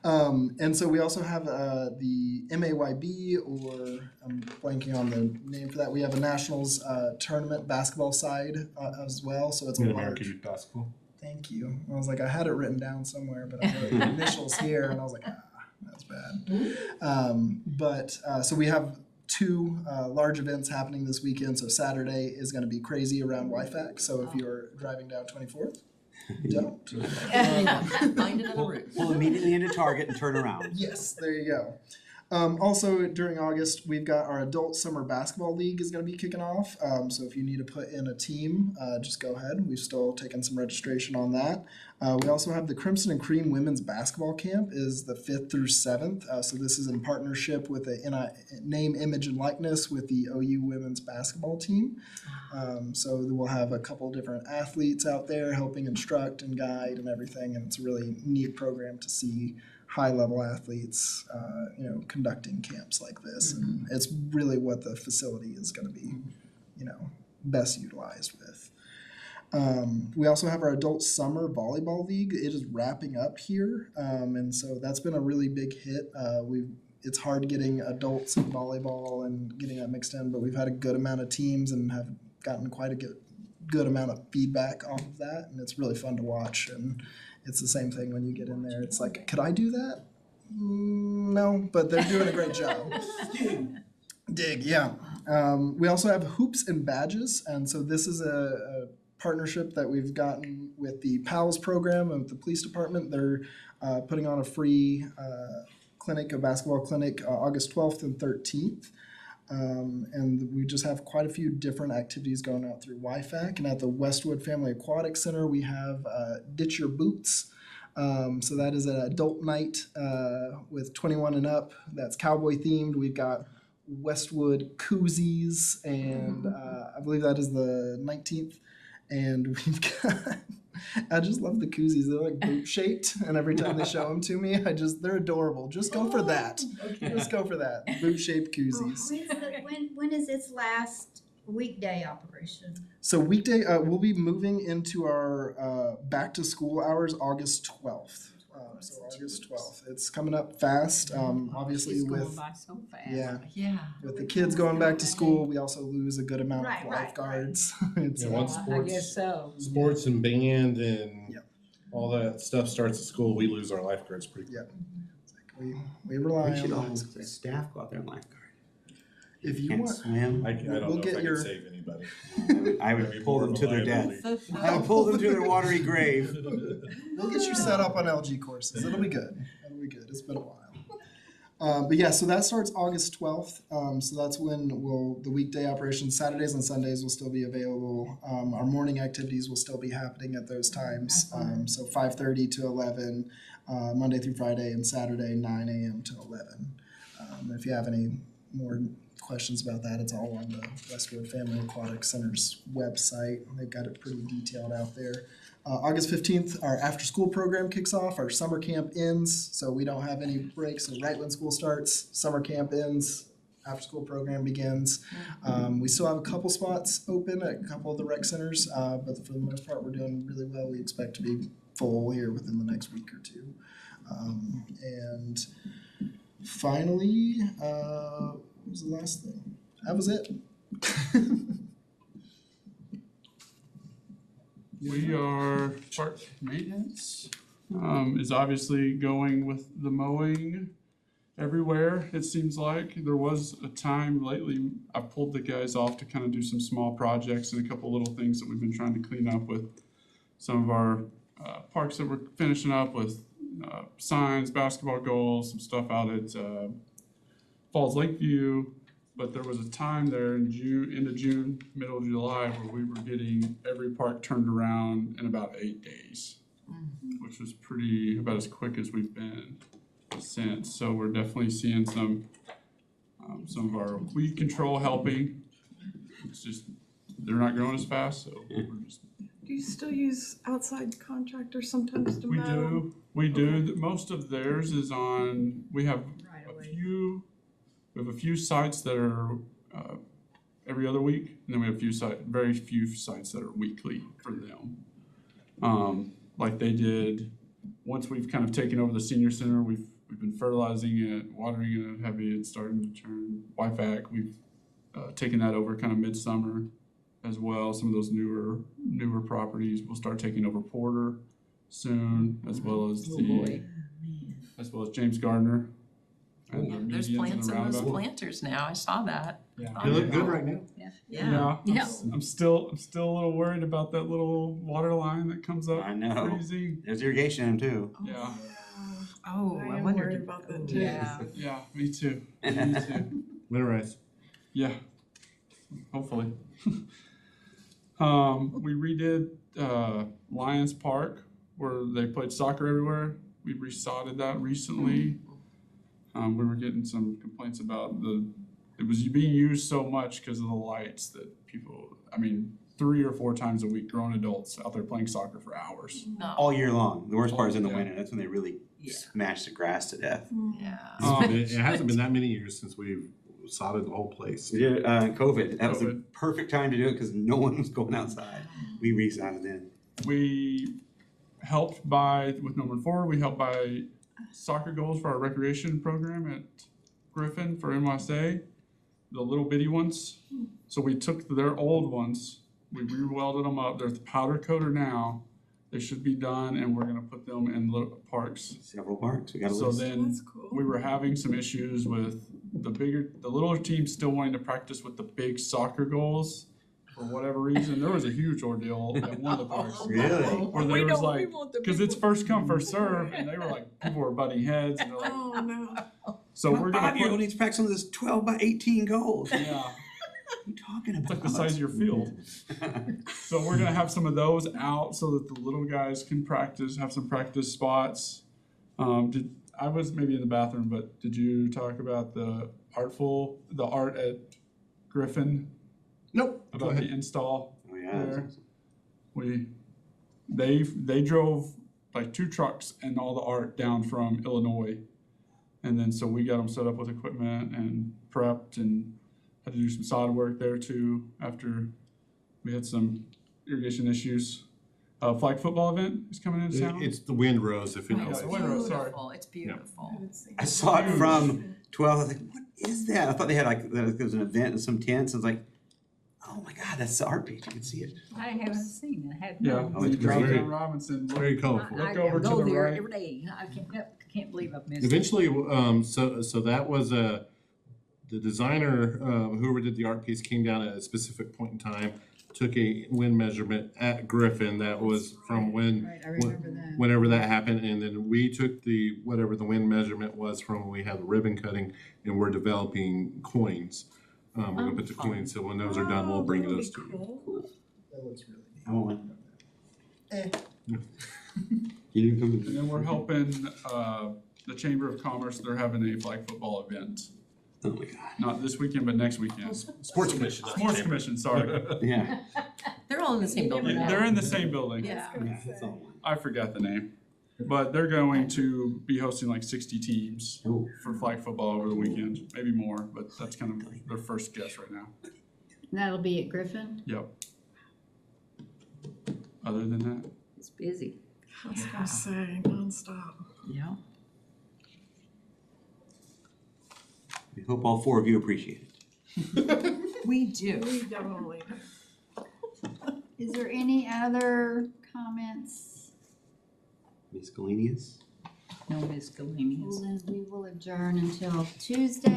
And so we also have the MAYB, or I'm blanking on the name for that. We have a nationals tournament basketball side as well. So it's a Mid-American large. Youth Basketball. Thank you. I was like, I had it written down somewhere, but I wrote the initials here, and I was like, that's bad. So we have two large events happening this weekend. So Saturday is going to be crazy around WIFAC. So if you're driving down 24th, don't. Find another route. Pull immediately into Target and turn around. Yes, there you go. Also during August, we've got our adult summer basketball league is going to be kicking off. So if you need to put in a team, just go ahead. We've still taken some registration on that. We also have the Crimson and Cream Women's Basketball Camp is the 5th through 7th. So this is in partnership with a name, image, and likeness with the OU women's basketball team. So we'll have a couple different athletes out there helping instruct and guide and everything. And it's a really neat program to see high-level athletes, conducting camps like this. And it's really what the facility is going to be, best utilized with. We also have our adult summer volleyball league. It is wrapping up here, and so that's been a really big hit. It's hard getting adults in volleyball and getting that mixed in, but we've had a good amount of teams and have gotten quite a good amount of feedback off of that, and it's really fun to watch. And it's the same thing when you get in there. It's like, could I do that? No, but they're doing a great job. Dig, yeah. We also have hoops and badges, and so this is a partnership that we've gotten with the PALS program and with the police department. They're putting on a free a basketball clinic, August 12th and 13th. And we just have quite a few different activities going out through YFAC. And at the Westwood Family Aquatic Center, we have Ditch Your Boots. So that is an adult night with 21 and up. That's cowboy themed. We've got Westwood koozies, and I believe that is the 19th. And we've got, I just love the koozies. They're like boot shaped, and every time they show them to me, they're adorable. Just go for that. Okay. Just go for that. Boot shaped koozies. When is its last weekday operation? So weekday, we'll be moving into our back to school hours August 12th. So August 12th. It's coming up fast. Obviously It's going with by so fast. Yeah. with the kids going back to school, we also lose a good amount Right, of right, lifeguards. It's, Yeah, once I sports, guess so. sports and band and Yep. all that stuff starts at school, we lose our lifeguards pretty quick. we rely We should on all, that. the staff go out there and lifeguard. If you Can't want, swim. I don't We'll know if get I your- could save anybody. I would pull them to their death. Liability. I would pull them to their watery grave. we'll get you set up on LG courses. It'll be good. It'll be good. It's been a while. But yeah, so that starts August 12th. So that's when the weekday operations, Saturdays and Sundays will still be available. Our morning activities will still be happening at those times. So 5:30 to 11, Monday through Friday, and Saturday 9 a.m. to 11. If you have any more questions about that, it's all on the Westwood Family Aquatic Center's website. They've got it pretty detailed out there. August 15th, our after-school program kicks off. Our summer camp ends, so we don't have any breaks. So right when school starts, summer camp ends, after-school program begins. We still have a couple spots open at a couple of the rec centers, but for the most part, we're doing really well. We expect to be full here within the next week or two. And finally, what was the last thing? That was it. We are, park maintenance is obviously going with the mowing everywhere, it seems like. There was a time lately, I pulled the guys off to kind of do some small projects and a couple little things that we've been trying to clean up with some of our parks that we're finishing up with, signs, basketball goals, some stuff out at Falls Lakeview. But there was a time there in June, end of June, middle of July, where we were getting every park turned around in about 8 days, which was about as quick as we've been since. So we're definitely seeing some of our weed control helping. It's just, they're not growing as fast, so we're just. Do you still use outside contractors sometimes to mow? We do. Most of theirs is on, we have a few sites that are every other week, and then we have very few sites that are weekly for them. Like they did, once we've kind of taken over the senior center, we've been fertilizing it, watering it heavy, it's starting to turn. YFAC, we've taken that over kind of midsummer as well. Some of those newer properties, we'll start taking over Porter soon, as well as James Gardner. And the There's medians and plants the in those roundabout. planters now. I saw that. Yeah. They look good right now. Yeah. Yeah. I'm still a little worried about that little water line that comes up I know. freezing. There's irrigation in them too. Yeah. Oh, I I'm wondered worried if- about that oh, too. yeah. Yeah, me too. Me too. Winterize. Yeah, hopefully. We redid Lions Park where they played soccer everywhere. We resodded that recently. We were getting some complaints about it was being used so much because of the lights that people, 3 or 4 times a week, grown adults out there playing soccer for hours. All year long. The worst part is in the Yeah. winter. That's when they really smash the grass to death. Yeah. It hasn't been that many years since we've sodded the whole place. Yeah, COVID. That was the COVID. perfect time to do it because no one was going outside. We resodded then. We helped with number 4, we helped buy soccer goals for our recreation program at Griffin for MSA, the little bitty ones. So we took their old ones, we re-welded them up, they're the powder coater now. They should be done and we're gonna put them in little parks. Several parks. We got a So list. then That's cool. we were having some issues with the littler team still wanting to practice with the big soccer goals. For whatever reason, there was a huge ordeal at one of the parks. Really? Where there was like, cause it's first come, first serve, and they were like, people were butting heads and they're like, Oh, no. so we're gonna 5-year-old put, needs to practice on this 12 by 18 goals. What yeah, are you talking it's about? like the size of your field. So we're gonna have some of those out so that the little guys can practice, have some practice spots. I was maybe in the bathroom, but did you talk about the art at Griffin? Nope. Go About the ahead. install? Oh, yeah. There. They drove like 2 trucks and all the art down from Illinois. And then so we got them set up with equipment and prepped and had to do some sod work there too after we had some irrigation issues. Flag football event is coming into town. It's the Windrose, if you know. Oh, the Windrose, sorry. Beautiful, it's beautiful. I saw it from 12. I was like, what is that? I thought they had like, there was an event and some tents. I was like, oh my God, that's the art page. You can see it. I haven't seen it, had Yeah, no. Oh, it's you drive great. down Robinson, look Very colorful. Look over to go the there right. every day. I can't believe I've missed it. Eventually, so that was the designer, whoever did the art piece came down at a specific point in time, took a wind measurement at Griffin that was from when, Right, I remember that. whenever that happened, and then we took whatever the wind measurement was from when we had the ribbon cutting, and we're developing coins. We're gonna put the coins, so when those are done, we'll bring those to you. That looks really neat. I want one. Eh. You didn't come And to then we're helping the Chamber of Commerce, they're having a flag football event. Oh my God. Not this weekend, but next weekend. Sports Commission. not Sports chamber. Commission, sorry. Yeah. They're all in the same building now. They're in the same building. Yeah. Yeah, that's all one. I forgot the name. But they're going to be hosting like 60 teams Oh. for flag football over the weekend, maybe more, but that's kind of their first guess right now. That'll be at Griffin? Yep. Other than that, It's busy. I was gonna say, nonstop. Yeah. We hope all 4 of you appreciate it. We do. We definitely. Is there any other comments? Miscellaneous? No miscellaneous. Well, then we will adjourn until Tuesday.